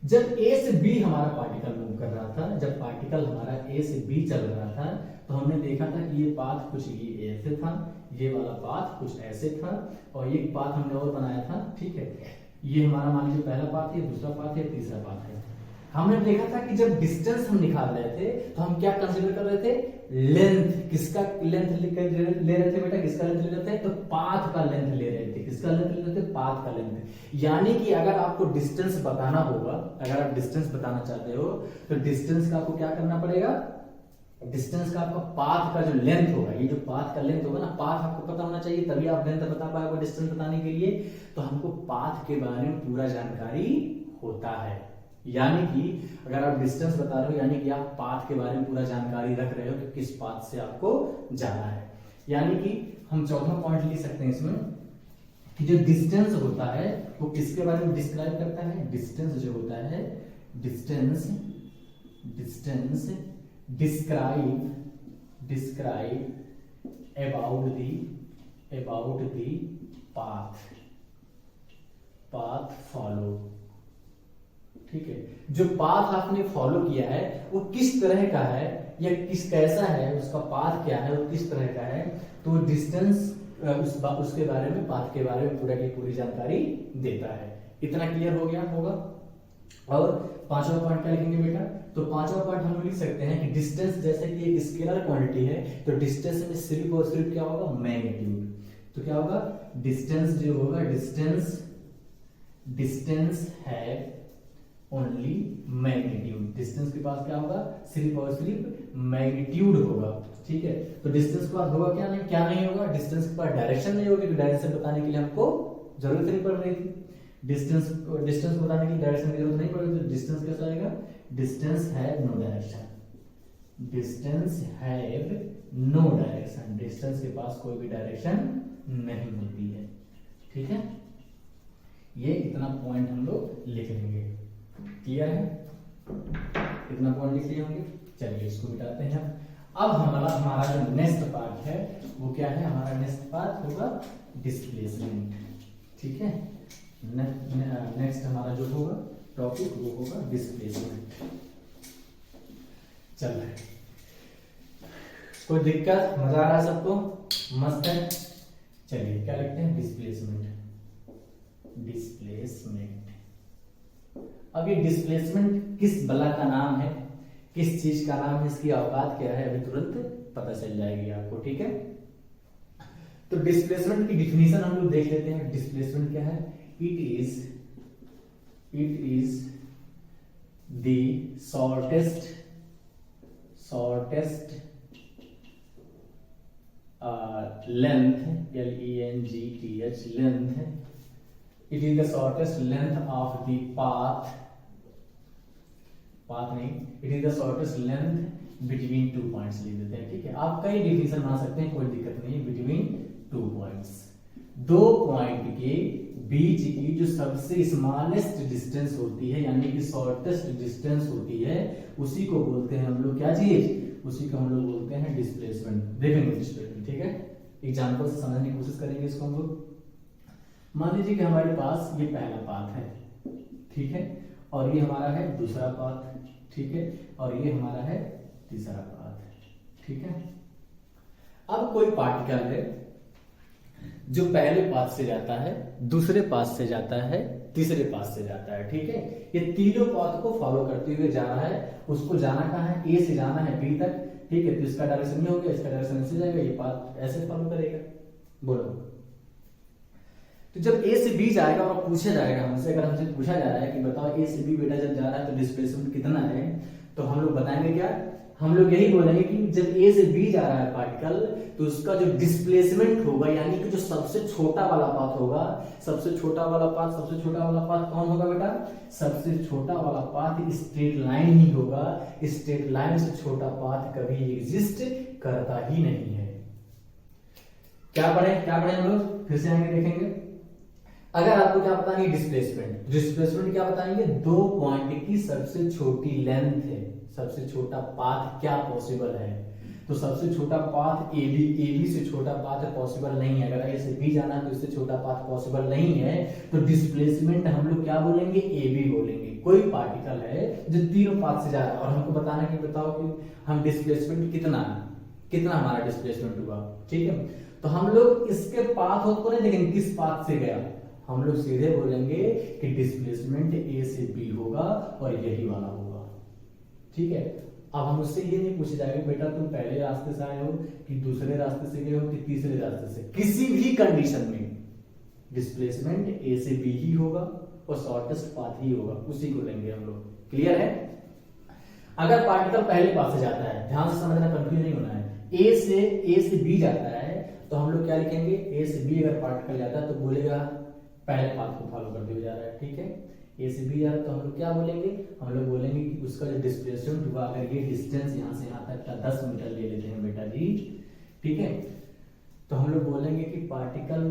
जब ए से बी हमारा पार्टिकल मूव कर रहा था, जब पार्टिकल हमारा ए से बी चल रहा था, तो हमने देखा था कि ये पाथ कुछ ये ऐसे था, ये वाला पाथ कुछ ऐसे था, और ये पाथ हमने और बनाया था, ठीक है। ये हमारा मान लीजिए पहला पाथ है, दूसरा पाथ है, तीसरा पाथ है। हमने देखा था कि जब डिस्टेंस हम निकाल रहे थे तो हम क्या कंसीडर कर रहे थे? लेंथ। किसका लेंथ ले रहे थे बेटा? किसका लेंथ ले रहे थे? तो पाथ का लेंथ ले रहे थे। किसका लेंथ ले रहे थे? पाथ का लेंथ। यानी कि अगर आपको डिस्टेंस बताना होगा, अगर आप डिस्टेंस बताना चाहते हो तो डिस्टेंस का आपको क्या करना पड़ेगा? डिस्टेंस का आपका पाथ का जो लेंथ होगा, ये जो पाथ का लेंथ होगा ना, पाथ आपको पता होना चाहिए, तभी आप लेंथ बता पाओगे डिस्टेंस बताने के लिए। तो हमको पाथ के बारे में पूरा जानकारी होता है, यानी कि अगर आप डिस्टेंस बता रहे हो, यानी कि आप पाथ के बारे में पूरा जानकारी रख रहे हो कि किस पाथ से आपको जाना है। यानी कि हम चौथा पॉइंट लिख सकते हैं इसमें कि जो डिस्टेंस होता है वो किसके बारे में डिस्क्राइब करता है? डिस्टेंस जो होता है, distance describe about the path follow, ठीक है। जो पाथ आपने फॉलो किया है वो किस तरह का है या कैसा है, उसका पाथ क्या है, वो किस तरह का है, तो डिस्टेंस उसके बारे में, पाथ के बारे में पूरा की पूरी जानकारी देता है। इतना क्लियर हो गया होगा। और पांचवा पॉइंट क्या लिखेंगे बेटा? तो पांचवा पॉइंट हम लिख सकते हैं कि डिस्टेंस जैसे कि एक स्केलर क्वांटिटी है, तो डिस्टेंस में सिर्फ और सिर्फ क्या होगा? मैग्नीट्यूड। तो क्या होगा? डिस्टेंस जो होगा, डिस्टेंस है ओनली मैग्नीट्यूड। डिस्टेंस के पास क्या होगा? सिर्फ और सिर्फ मैग्नीट्यूड होगा, ठीक है। तो डिस्टेंस के पास होगा क्या नहीं होगा? डिस्टेंस के पास डायरेक्शन नहीं होगी, तो डायरेक्शन बताने के लिए हमको जरूरत नहीं पड़ रही थी। डिस्टेंस बताने की डायरेक्शन की जरूरत नहीं पड़ेगी, तो डिस्टेंस कैसा आएगा? Distance have no direction. Distance have no direction, distance के पास कोई भी डायरेक्शन नहीं होती है। ठीक है, ये इतना पॉइंट हम लोग लिख लेंगे। क्लियर है, इतना पॉइंट लिख लिए होंगे। चलिए इसको मिटाते हैं। अब हमारा जो नेक्स्ट पार्ट है वो क्या है, हमारा नेक्स्ट पार्ट होगा डिस्प्लेसमेंट। ठीक है, नेक्स्ट हमारा जो होगा टॉपिक वो होगा डिस्प्लेसमेंट। चल रहा है, कोई दिक्कत, मजा आ रहा है सबको, मस्त है। चलिए क्या लिखते हैं, डिस्प्लेसमेंट। डिस्प्लेसमेंट, अब ये डिस्प्लेसमेंट किस बला का नाम है, किस चीज का नाम है, इसकी औकात क्या है, अभी तुरंत पता चल जाएगी आपको। ठीक है, तो डिस्प्लेसमेंट की डिफिनीशन हम लोग देख लेते हैं। डिस्प्लेसमेंट क्या है, it is the shortest length, length, length, it is the shortest length of the path नहीं, it is the shortest length between two points लिख देते हैं। ठीक है, आप कई डिफिनेशन बना सकते हैं, कोई दिक्कत नहीं है। बिटवीन टू पॉइंट्स, दो पॉइंट के बीच की जो सबसे स्मॉलेस्ट डिस्टेंस होती है, यानी कि शॉर्टेस्ट डिस्टेंस होती है, उसी को बोलते हैं हम लोग क्या चीज, उसी को हम लोग बोलते हैं डिस्प्लेसमेंट। देखेंगे डिस्प्लेसमेंट। ठीक है, एग्जांपल से समझने की कोशिश करेंगे इसको हम लोग। मान लीजिए कि हमारे पास ये पहला पाथ है, ठीक है, और ये हमारा है दूसरा पाथ, ठीक है, और ये हमारा है तीसरा पाथ। ठीक है, अब कोई पार्टिकल है जो पहले पाथ से जाता है, दूसरे पाथ से जाता है, तीसरे पाथ से जाता है। ठीक है, ये तीनों पाथ को फॉलो करते हुए जाना है। उसको जाना कहाँ है, ए से जाना है बी तक। ठीक है, तो इसका डायरेक्शन ये हो गया, इसका डायरेक्शन ऐसे जाएगा, ये पाथ ऐसे फॉलो करेगा। बोलो, तो जब ए से बी जाएगा और पूछा जाएगा हमसे, अगर हमसे पूछा जा रहा है कि बताओ ए से बी बेटा जब जा रहा है तो डिस्प्लेसमेंट कितना है, तो हम लोग बताएंगे क्या, हम लोग यही बोलेंगे कि जब ए से बी जा रहा है पार्टिकल, तो उसका जो डिस्प्लेसमेंट होगा, यानी कि जो सबसे छोटा वाला पाथ होगा, सबसे छोटा वाला पाथ कौन होगा बेटा, सबसे छोटा वाला पाथ स्ट्रेट लाइन ही होगा। स्ट्रेट लाइन से छोटा पाथ कभी एग्जिस्ट करता ही नहीं है। क्या पढ़े हम लोग, फिर से आगे देखेंगे। अगर आपको क्या बताएंगे, डिस्प्लेसमेंट क्या बताएंगे, दो पॉइंट की सबसे छोटी लेंथ है, सबसे छोटा पाथ क्या पॉसिबल है, तो सबसे छोटा पाथ ए बी से छोटा पाथ पॉसिबल नहीं है। अगर ए से बी जाना है तो इससे छोटा पाथ पॉसिबल नहीं है, तो डिस्प्लेसमेंट हम लोग क्या बोलेंगे, ए बी बोलेंगे। कोई पार्टिकल है जो तीनों पाथ से जा रहा है और हमको बताना कि बताओ कि हम डिस्प्लेसमेंट कितना हमारा डिस्प्लेसमेंट हुआ। ठीक है, तो हम लोग इसके पाथ को नहीं देखेंगे किस पाथ से गया, हम लोग सीधे बोलेंगे कि डिस्प्लेसमेंट ए से बी होगा और यही वाला होगा। ठीक है, अब हम उससे ये नहीं पूछे जाएंगे बेटा तुम पहले रास्ते से आए हो कि दूसरे रास्ते से गए हो कि तीसरे रास्ते से, किसी भी कंडीशन में डिस्प्लेसमेंट ए से बी ही होगा और शॉर्टेस्ट पाथ ही होगा, उसी को लेंगे हम लोग। क्लियर है, अगर पार्टिकल पहले पाथ से जाता है, ध्यान से समझना, कंफ्यूज नहीं होना है, ए से बी जाता है तो हम लोग क्या लिखेंगे, ए से बी अगर पार्टिकल जाता है तो बोलेगा पहले पाथ को फॉलो करते हुए जा रहा है। ठीक है, ए से बी जा रहा है तो हम लोग क्या बोलेंगे, हम लोग बोलेंगे कि उसका जो डिस्प्लेसमेंट हुआ, अगर ये डिस्टेंस यहाँ से यहाँ तक का 10 मीटर ले लेते हैं बेटा जी, ठीक है, तो हम लोग बोलेंगे कि पार्टिकल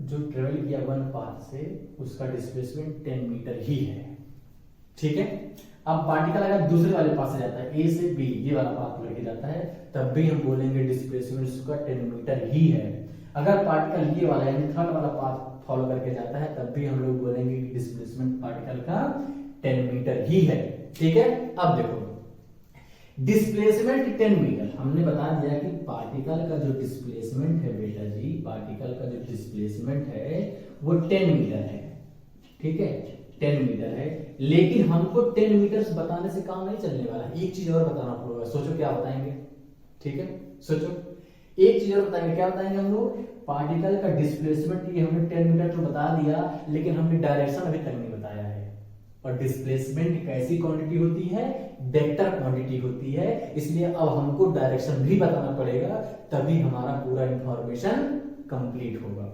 जो ट्रेवल किया वन पाथ से उसका डिस्प्लेसमेंट 10 मीटर ही है। ठीक है, अब पार्टिकल अगर दूसरे वाले पाथ से जाता है, ए से बी ये वाला पाथ लेके जाता है, तब भी हम बोलेंगे डिस्प्लेसमेंट उसका 10 मीटर ही है। अगर पार्टिकल ये वाला यानी थर्ड वाला पाथ फॉलो करके जाता है, तब भी हम लोग बोलेंगे कि डिस्प्लेसमेंट पार्टिकल का 10 मीटर ही है। ठीक है, अब देखो डिस्प्लेसमेंट 10 मीटर, हमने बता दिया कि पार्टिकल का जो डिस्प्लेसमेंट है बेटा जी, पार्टिकल का जो डिस्प्लेसमेंट है वो 10 मीटर है। ठीक है, 10 मीटर है, लेकिन हमको 10 मीटर बताने से काम नहीं चलने वाला, एक चीज और बताना पड़ेगा। सोचो क्या बताएंगे, ठीक है, सोचो एक चीज और बताएंगे, क्या बताएंगे हम लोग, पार्टिकल का डिस्प्लेसमेंट ये हमने 10 मीटर तो बता दिया, लेकिन हमने डायरेक्शन अभी तक नहीं बताया है। और डिस्प्लेसमेंट कैसी क्वांटिटी होती है, वेक्टर क्वांटिटी होती है, इसलिए अब हमको डायरेक्शन भी बताना पड़ेगा, तभी हमारा पूरा इंफॉर्मेशन कंप्लीट होगा।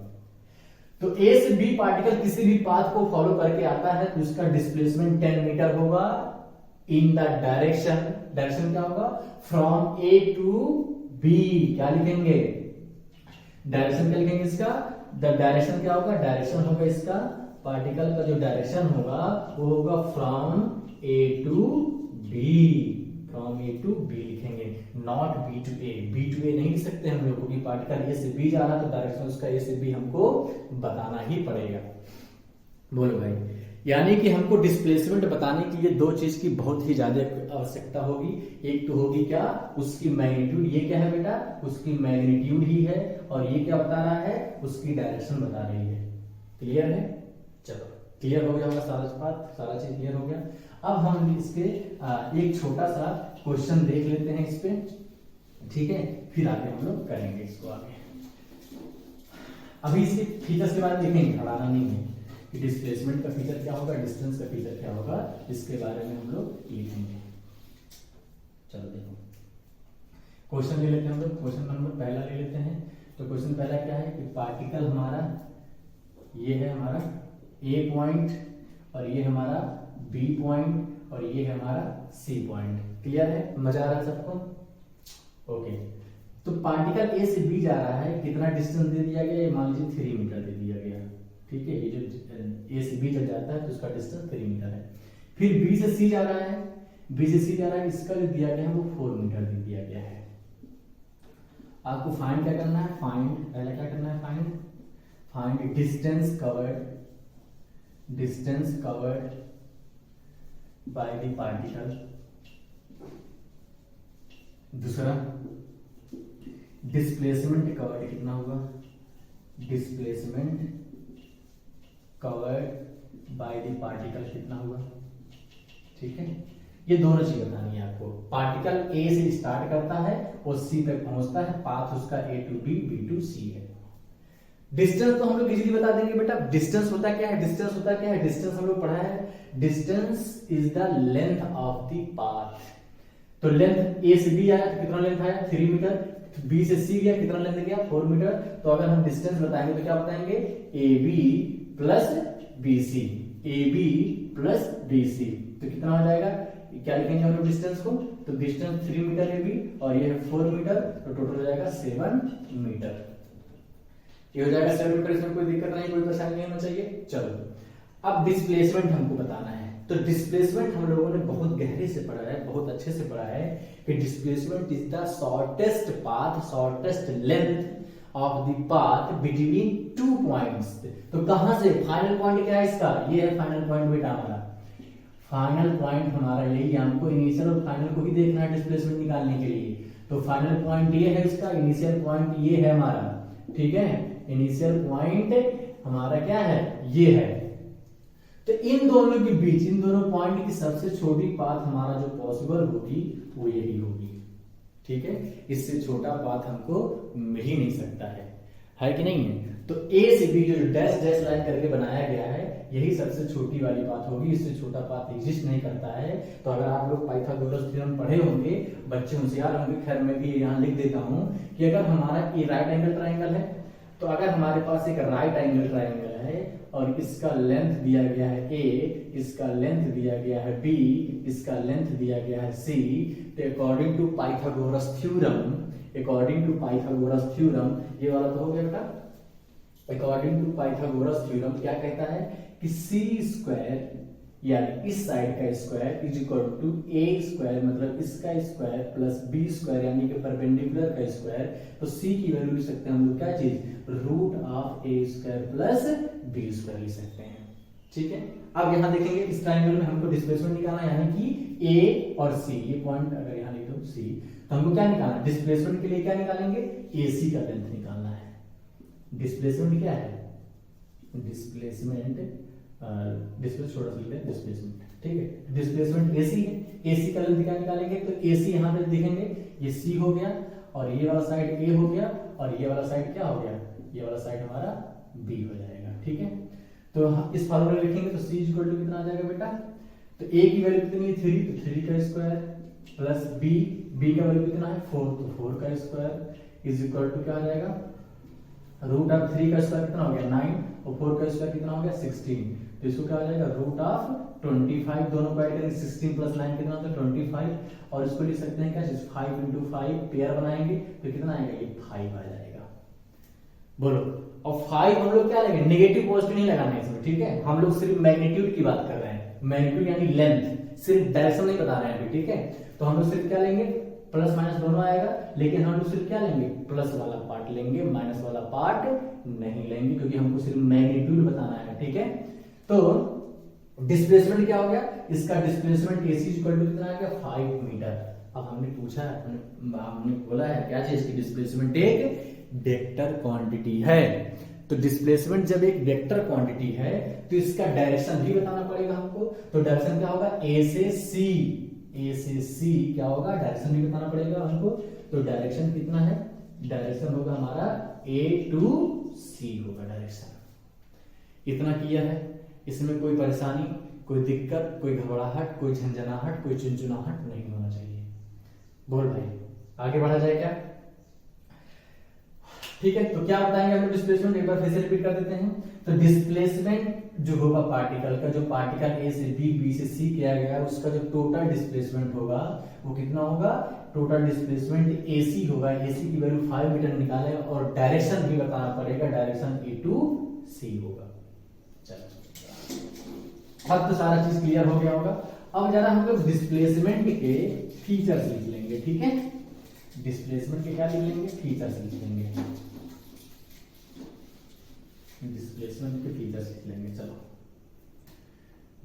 तो ए से बी पार्टिकल किसी भी पाथ को फॉलो करके आता है तो उसका डिस्प्लेसमेंट 10 मीटर होगा इन द डायरेक्शन क्या होगा, फ्रॉम ए टू बी। क्या लिखेंगे, डायरेक्शन क्या लिखेंगे इसका, द डायरेक्शन क्या होगा, डायरेक्शन होगा इसका, पार्टिकल का जो डायरेक्शन होगा वो होगा from A to B, from A to B लिखेंगे, not B to A. B to A नहीं लिख सकते हम लोग, क्योंकि पार्टिकल ए से बी जा रहा है तो डायरेक्शन उसका ए से बी हमको बताना ही पड़ेगा। बोलो भाई, यानी कि हमको डिस्प्लेसमेंट बताने के लिए दो चीज की बहुत ही ज्यादा आवश्यकता होगी। एक तो होगी क्या, उसकी मैग्नीट्यूड, ये क्या है बेटा, उसकी मैग्नीट्यूड ही है, और ये क्या बता रहा है, उसकी डायरेक्शन बता रही है। क्लियर है? चलो क्लियर हो गया होगा सारा चीज क्लियर हो गया। अब हम इसके एक छोटा सा क्वेश्चन देख लेते हैं इस पे, ठीक है, फिर आगे हम लोग करेंगे इसको आगे। अभी इसके फीचर्स के बारे में देखेंगे, हटाना नहीं है कि डिस्प्लेसमेंट का फीचर क्या होगा, डिस्टेंस का फीचर क्या होगा, इसके बारे में हम लोग लिखेंगे। चलो देखो क्वेश्चन ले लेते हैं हम लोग। क्वेश्चन नंबर पहला ले लेते हैं। तो क्वेश्चन पहला क्या है कि पार्टिकल हमारा ये है, हमारा ए पॉइंट, और ये हमारा बी पॉइंट, और ये है हमारा सी पॉइंट। क्लियर है? मजा आ रहा है सबको? ओके, तो पार्टिकल ए से बी जा रहा है, कितना डिस्टेंस दे दिया गया, ये मान लीजिए 3 मीटर दे दिया गया, ठीक है। ये जो ए से बी जब जाता है तो उसका डिस्टेंस 3 मीटर है। फिर बी से सी जा रहा है, बी से सी जा रहा है, इसका जो दिया गया है वो 4 मीटर दे दिया गया है। आपको फाइंड क्या करना है, पहले क्या करना है, find distance covered by the particle. दूसरा डिस्प्लेसमेंट कवर्ड कितना होगा, displacement covered by the particle कितना होगा, ठीक है। ये दोनों चीज बतानी है आपको। पार्टिकल ए से स्टार्ट करता है और सी तक पहुंचता है, पाथ उसका ए टू बी, बी टू सी है। डिस्टेंस तो हम लोग इजीली बता देंगे बेटा। डिस्टेंस होता क्या है, डिस्टेंस हम लोग पढ़ा है, distance is the length of the path. तो लेंथ ए से बी आया तो कितना लेंथ आया, 3 मीटर। बी से सी गया, कितना लेंथ गया, 4 मीटर। तो अगर हम डिस्टेंस बताएंगे तो क्या बताएंगे, A B plus B C, A B plus B C. तो कितना हो जाएगा, क्या लिखेंगे हम लोग डिस्टेंस को, तो डिस्टेंस 3 मीटर ए बी और ये है 4 मीटर, तो टोटल हो जाएगा 7 मीटर। ये हो जाएगा 7 मीटर, इसमें कोई दिक्कत नहीं, कोई परेशानी नहीं होना चाहिए। चलो अब डिस्प्लेसमेंट हमको बताना है। तो डिस्प्लेसमेंट हम लोगों ने बहुत गहरे से पढ़ा है, बहुत अच्छे से पढ़ा है कि displacement is the shortest path, shortest length of the path between 2 points. तो कहां से, फाइनल पॉइंट क्या है इसका, ये है फाइनल पॉइंट बेटा हमारा। फाइनल पॉइंट हमारा यही, हमको इनिशियल और फाइनल को ही देखना है डिस्प्लेसमेंट निकालने के लिए। तो फाइनल पॉइंट ये है इसका, इनिशियल पॉइंट ये है हमारा, ठीक है। इनिशियल पॉइंट हमारा क्या है, ये है। तो इन दोनों के बीच, इन दोनों पॉइंट की सबसे छोटी पाथ हमारा जो पॉसिबल होगी वो यही होगी, ठीक है। इससे छोटा पाथ हमको मिल ही नहीं सकता है कि नहीं है। तो ए से बी जो डैश डैश लाइन करके बनाया गया है, यही सबसे छोटी वाली पाथ होगी, इससे छोटा पाथ एग्जिस्ट नहीं करता है। तो अगर आप लोग पाइथागोरस थ्योरम पढ़े होंगे, बच्चे होशियार होंगे, खैर मैं भी यहाँ लिख देता हूं कि अगर हमारा ये राइट एंगल ट्राइंगल है, तो अगर हमारे पास एक राइट एंगल ट्राइंगल है और इसका लेंथ दिया गया है ए, इसका लेंथ दिया गया है बी, इसका लेंथ दिया गया है सी, तो अकॉर्डिंग टू पाइथागोरस थ्योरम, ये वाला तो हो गया बेटा। अकॉर्डिंग टू पाइथागोरस थ्योरम क्या कहता है कि सी स्क्वायर यानी इस साइड का square is equal to A square, मतलब इसका स्क्वायर प्लस बी स्क्वायर यानी कि परपेंडिकुलर का स्क्वायर। तो सी की वैल्यू लिख सकते हैं हम लोग क्या चीज, root of A square plus B square लिख सकते हैं, ठीक है। अब यहां देखेंगे इस ट्रायंगल में हमको डिस्प्लेसमेंट निकालना है, यानी कि ए और सी, ये पॉइंट अगर यहां लिख दो सी, तो हमको क्या निकालना है, डिस्प्लेसमेंट के लिए क्या निकालेंगे, एसी का लेंथ निकालना है। डिस्प्लेसमेंट क्या है, डिस्प्लेसमेंट छोटा सा लिखते हैं डिस्प्लेसमेंट, ठीक है। डिस्प्लेसमेंट एसी है, एसी का लेंथ क्या निकालेंगे, तो एसी यहां पे देखेंगे, ये सी हो गया और ये वाला साइड ए हो गया और ये वाला साइड क्या हो गया, ये वाला साइड हमारा बी हो जाएगा, ठीक है। तो इस फॉर्मूला लिखेंगे तो सी इक्वल टू कितना आ जाएगा बेटा, तो ए की वैल्यू कितनी है 3, तो 3 का स्क्वायर प्लस बी का वैल्यू कितना है 4, तो 4 का स्क्वायर इज इक्वल टू क्या आ जाएगा, रूट ऑफ 3 का स्क्वायर कितना हो गया 9 और 4 का स्क्वायर कितना हो गया 16। तो इसको क्या आ जाएगा रूट ऑफ 25, दोनों को ऐड करेंगे 16 प्लस 9 कितना होता है 25, और इसको लिख सकते हैं क्या 5 into 5 पेयर बनाएंगे तो कितना आएगा, ये 5 आ जाएगा। बोलो और 5 हम लोग क्या लेंगे, नेगेटिव पॉजिटिव नहीं लगाना है इसमें, ठीक है। हम लोग सिर्फ मैग्नीट्यूड की बात कर रहे हैं, मैग्नीट्यूड यानी लेंथ, सिर्फ डायरेक्शन नहीं बता रहे हैं अभी, ठीक है। तो हम लोग सिर्फ क्या लेंगे, प्लस माइनस दोनों आएगा, लेकिन हम लोग सिर्फ क्या लेंगे, प्लस वाला पार्ट लेंगे, माइनस वाला पार्ट नहीं लेंगे, क्योंकि हमको सिर्फ मैग्नीट्यूड बताना है, ठीक है। तो डिस्प्लेसमेंट क्या हो गया, इसका डिस्प्लेसमेंट AC इक्वल टू कितना आ गया, 5 मीटर। अब हमने पूछा, हमने बोला है क्या चीज की डिस्प्लेसमेंट एक वेक्टर क्वांटिटी है। तो डिस्प्लेसमेंट जब एक वेक्टर क्वांटिटी है तो इसका डायरेक्शन भी बताना पड़ेगा हमको। तो डायरेक्शन क्या होगा, A से C क्या होगा, डायरेक्शन भी बताना पड़ेगा हमको। तो डायरेक्शन कितना है, डायरेक्शन होगा हमारा A to C होगा डायरेक्शन। इतना किया है, इसमें कोई परेशानी, कोई दिक्कत, कोई घबराहट, कोई झंझनाहट, कोई चुनचुनाहट नहीं होना चाहिए। बोल भाई, आगे बढ़ा जाए क्या, ठीक है। तो क्या बताएंगे हम लोग डिस्प्लेसमेंट, एक बार फिर से रिपीट कर देते हैं। तो डिस्प्लेसमेंट जो होगा पार्टिकल का, जो पार्टिकल A से B से C किया गया, उसका जो टोटल डिस्प्लेसमेंट होगा वो कितना होगा, टोटल डिस्प्लेसमेंट AC होगा। AC की वैल्यू 5 मीटर निकाले और डायरेक्शन भी बताना पड़ेगा, डायरेक्शन A to C होगा। चलो, अब तो सारा चीज क्लियर हो गया होगा। अब जरा हम लोग डिस्प्लेसमेंट के फीचर्स लिख लेंगे, ठीक है। डिस्प्लेसमेंट के क्या लिख लेंगे, फीचर्स लिख लेंगे, डिस्प्लेसमेंट के फीचर्स लिख लेंगे। चलो,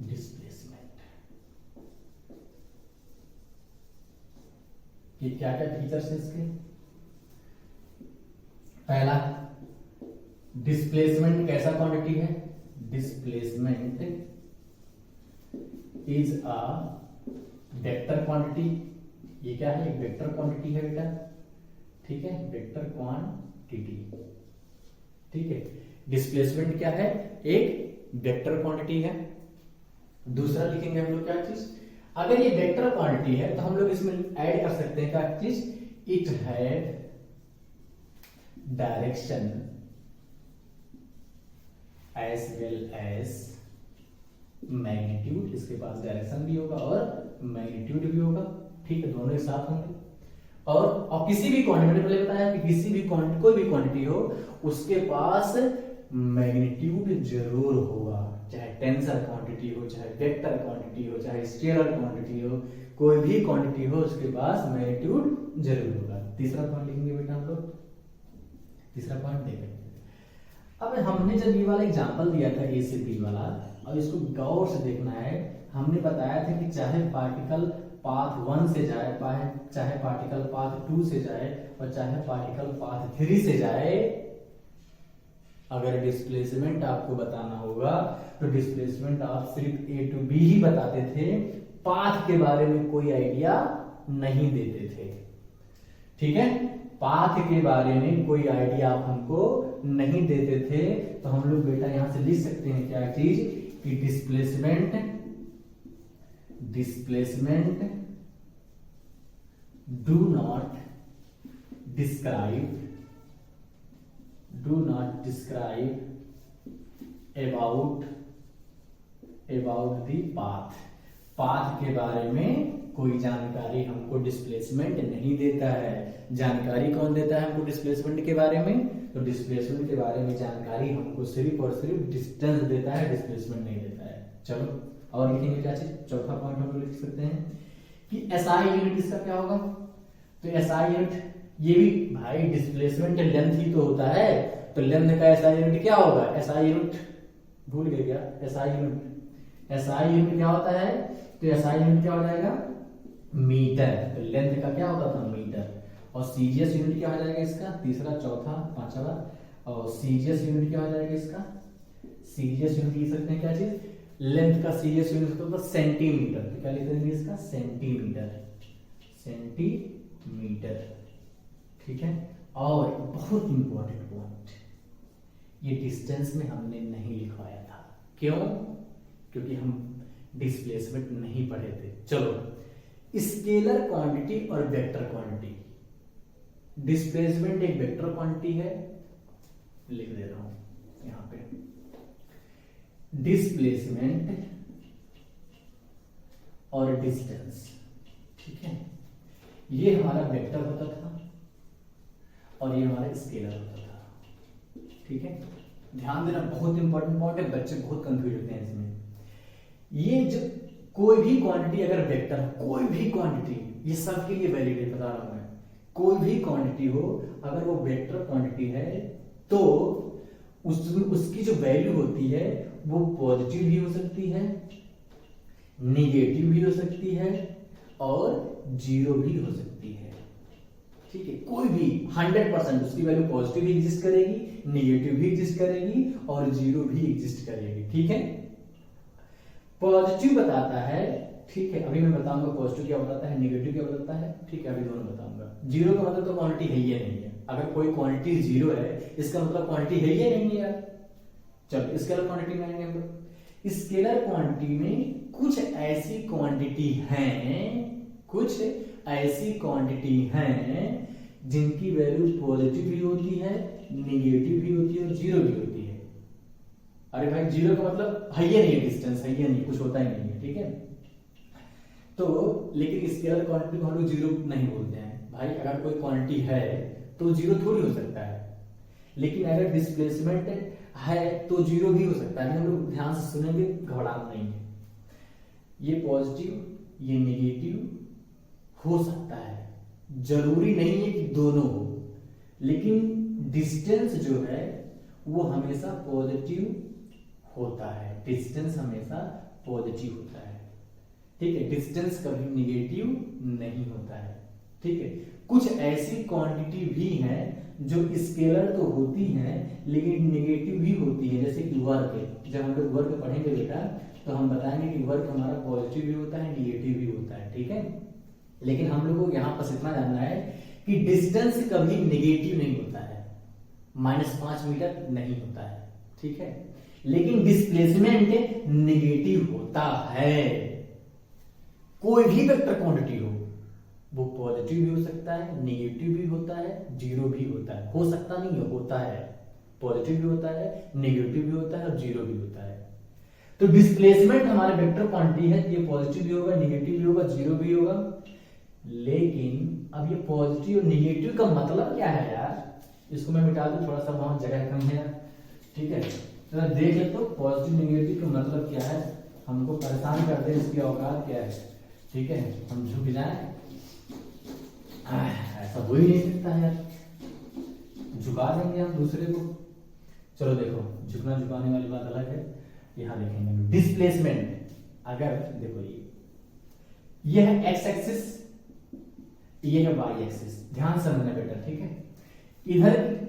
डिस्प्लेसमेंट ये क्या क्या फीचर्स है इसके। पहला, डिस्प्लेसमेंट कैसा क्वांटिटी है, displacement is a vector quantity. ये क्या है, एक वेक्टर क्वांटिटी है बेटा, ठीक है, वेक्टर क्वांटिटी, ठीक है। डिस्प्लेसमेंट क्या है, एक वेक्टर क्वांटिटी है। दूसरा लिखेंगे हम लोग क्या चीज, अगर ये वेक्टर क्वांटिटी है तो हम लोग इसमें ऐड कर सकते हैं क्या चीज, it had direction as well as magnitude. इसके पास डायरेक्शन भी होगा और मैग्नीट्यूड भी होगा, ठीक है, दोनों एक साथ होंगे। और किसी भी क्वांटिटी, मैंने पहले बताया कि किसी भी क्वांटिटी, कोई भी क्वांटिटी हो, उसके पास मैग्नीट्यूड जरूर होगा, चाहे टेंसर क्वांटिटी हो, चाहे वेक्टर क्वांटिटी हो, चाहे स्केलर क्वांटिटी हो, कोई भी क्वांटिटी हो उसके पास मैग्नीट्यूड जरूर होगा। तीसरा पॉइंट लिखेंगे बेटा हम लोग, तीसरा पॉइंट देखें। अब हमने जब ये वाला एग्जांपल दिया था A से B वाला, अब इसको गौर से देखना है। हमने बताया था कि चाहे पार्टिकल पाथ 1 से जाए, चाहे पार्टिकल पाथ 2 से जाए और चाहे पार्टिकल पाथ 3 से जाए, अगर डिस्प्लेसमेंट आपको बताना होगा तो डिस्प्लेसमेंट आप सिर्फ A to B ही बताते थे, पाथ के बारे में कोई आइडिया नहीं देते थे, ठीक है। पाथ के बारे में कोई आइडिया आप हमको नहीं देते थे। तो हम लोग बेटा यहां से लिख सकते हैं क्या चीज, कि displacement do not describe about the path के बारे में कोई जानकारी हमको डिस्प्लेसमेंट नहीं देता है। जानकारी कौन देता है हमको डिस्प्लेसमेंट के बारे में, तो डिस्प्लेसमेंट के बारे में जानकारी हमको सिर्फ और सिर्फ डिस्टेंस देता है, डिस्प्लेसमेंट नहीं देता है। चलो, और लिखेंगे क्या चीज, चौथा पॉइंट हम लोग लिख सकते हैं कि SI यूनिट इसका क्या होगा। तो SI यूनिट, ये भी भाई डिस्प्लेसमेंट लेंथ ही तो होता है, तो लेंथ का SI यूनिट क्या होगा, SI यूनिट भूल गए क्या, SI यूनिट क्या होता है, तो SI यूनिट क्या हो जाएगा, मीटर। तो लेंथ का क्या होता था, मीटर। और CGS यूनिट क्या हो जाएगा इसका, तीसरा, चौथा, पांचवा। और CGS यूनिट क्या हो जाएगा इसका, CGS यूनिट लिख सकते हैं क्या चीज, लेंथ का CGS यूनिट होता है सेंटीमीटर। तो क्या लिख देंगे इसका, सेंटीमीटर, ठीक है। और बहुत इंपॉर्टेंट पॉइंट, ये डिस्टेंस में हमने नहीं लिखवाया था, क्यों, क्योंकि हम डिस्प्लेसमेंट नहीं पढ़े थे। चलो, स्केलर क्वांटिटी और वेक्टर क्वांटिटी। डिस्प्लेसमेंट एक वेक्टर क्वांटिटी है, लिख दे रहा हूं यहां पे, डिस्प्लेसमेंट और डिस्टेंस, ठीक है, ये हमारा वेक्टर होता था और ये हमारा स्केलर होता था। ठीक है, ध्यान देना, बहुत इंपॉर्टेंट पॉइंट है, बच्चे बहुत कंफ्यूज होते हैं इसमें। ये जो कोई भी क्वांटिटी अगर वेक्टर, कोई भी क्वांटिटी, ये सबके लिए वैलिड है, बता रहा हूं मैं, कोई भी क्वांटिटी हो अगर वो वेक्टर क्वांटिटी है तो उसकी जो वैल्यू होती है वो पॉजिटिव भी हो सकती है, निगेटिव भी हो सकती है और जीरो भी हो सकती है। ठीक है, कोई भी 100% उसकी वैल्यू पॉजिटिव भी एग्जिस्ट करेगी, निगेटिव भी एग्जिस्ट करेगी और जीरो भी एग्जिस्ट करेगी। ठीक है, पॉजिटिव बताता है, ठीक है, अभी मैं बताऊंगा पॉजिटिव क्या बताता है, निगेटिव क्या बताता है, ठीक है, अभी दोनों बताऊंगा। जीरो का मतलब तो क्वांटिटी है ही नहीं है, अगर कोई क्वांटिटी जीरो है इसका मतलब क्वांटिटी है ही नहीं है यार। चलो स्केलर क्वांटिटी में आएंगे हम लोग। स्केलर क्वांटिटी में कुछ ऐसी क्वांटिटी हैं, कुछ ऐसी क्वांटिटी हैं जिनकी वैल्यू पॉजिटिव भी होती है, निगेटिव भी होती है और जीरो भी होती है। अरे भाई जीरो का मतलब है ही नहीं, डिस्टेंस है ही नहीं, कुछ होता ही नहीं है। ठीक है, तो लेकिन स्केलर क्वांटिटी को हम लोग जीरो नहीं बोलते हैं भाई। अगर कोई क्वांटिटी है तो जीरो थोड़ी हो सकता है, लेकिन अगर डिस्प्लेसमेंट है तो जीरो भी हो सकता है। हम लोग ध्यान से सुनेंगे, घबराना नहीं है। ये पॉजिटिव ये निगेटिव हो सकता है, जरूरी नहीं है कि दोनों हो, लेकिन डिस्टेंस जो है वो हमेशा पॉजिटिव होता है, डिस्टेंस हमेशा पॉजिटिव होता है। ठीक है, डिस्टेंस कभी निगेटिव नहीं होता है। ठीक है, कुछ ऐसी क्वांटिटी भी हैं जो स्केलर तो होती हैं लेकिन निगेटिव भी होती है, जैसे कि वर्क। जब हम लोग वर्क पढ़ेंगे बेटा तो हम बताएंगे कि वर्क हमारा पॉजिटिव भी होता है, निगेटिव भी होता है। ठीक है, लेकिन हम लोग को यहाँ पर इतना जानना है कि डिस्टेंस कभी निगेटिव नहीं होता है, -5 मीटर नहीं होता है। ठीक है, लेकिन डिस्प्लेसमेंट निगेटिव होता है। कोई भी वेक्टर क्वांटिटी वो पॉजिटिव भी हो सकता है, निगेटिव भी होता है, जीरो भी होता है। हो सकता नहीं है, होता है, पॉजिटिव भी होता है, निगेटिव भी होता है और जीरो भी होता है। तो डिस्प्लेसमेंट हमारे वेक्टर क्वांटिटी है, ये पॉजिटिव भी होगा, निगेटिव भी होगा, जीरो भी होगा। लेकिन अब ये पॉजिटिव और निगेटिव का मतलब क्या है यार, इसको मैं मिटा दूं, थोड़ा सा बहुत जगह कम है यार। ठीक है, तो देख ले तो पॉजिटिव निगेटिव का मतलब क्या है, हमको परेशान कर दे, इसकी औकात क्या है। ठीक है, हम झुक जाएं, ऐसा हो ही नहीं सकता है यार, झुका देंगे हम दूसरे को। चलो देखो, झुकना झुकाने वाली बात अलग है। यहां देखेंगे डिस्प्लेसमेंट, अगर देखो ये है एक्स एक्सिस, ये है वाई एक्सिस, ध्यान से समझना बेटा। ठीक है,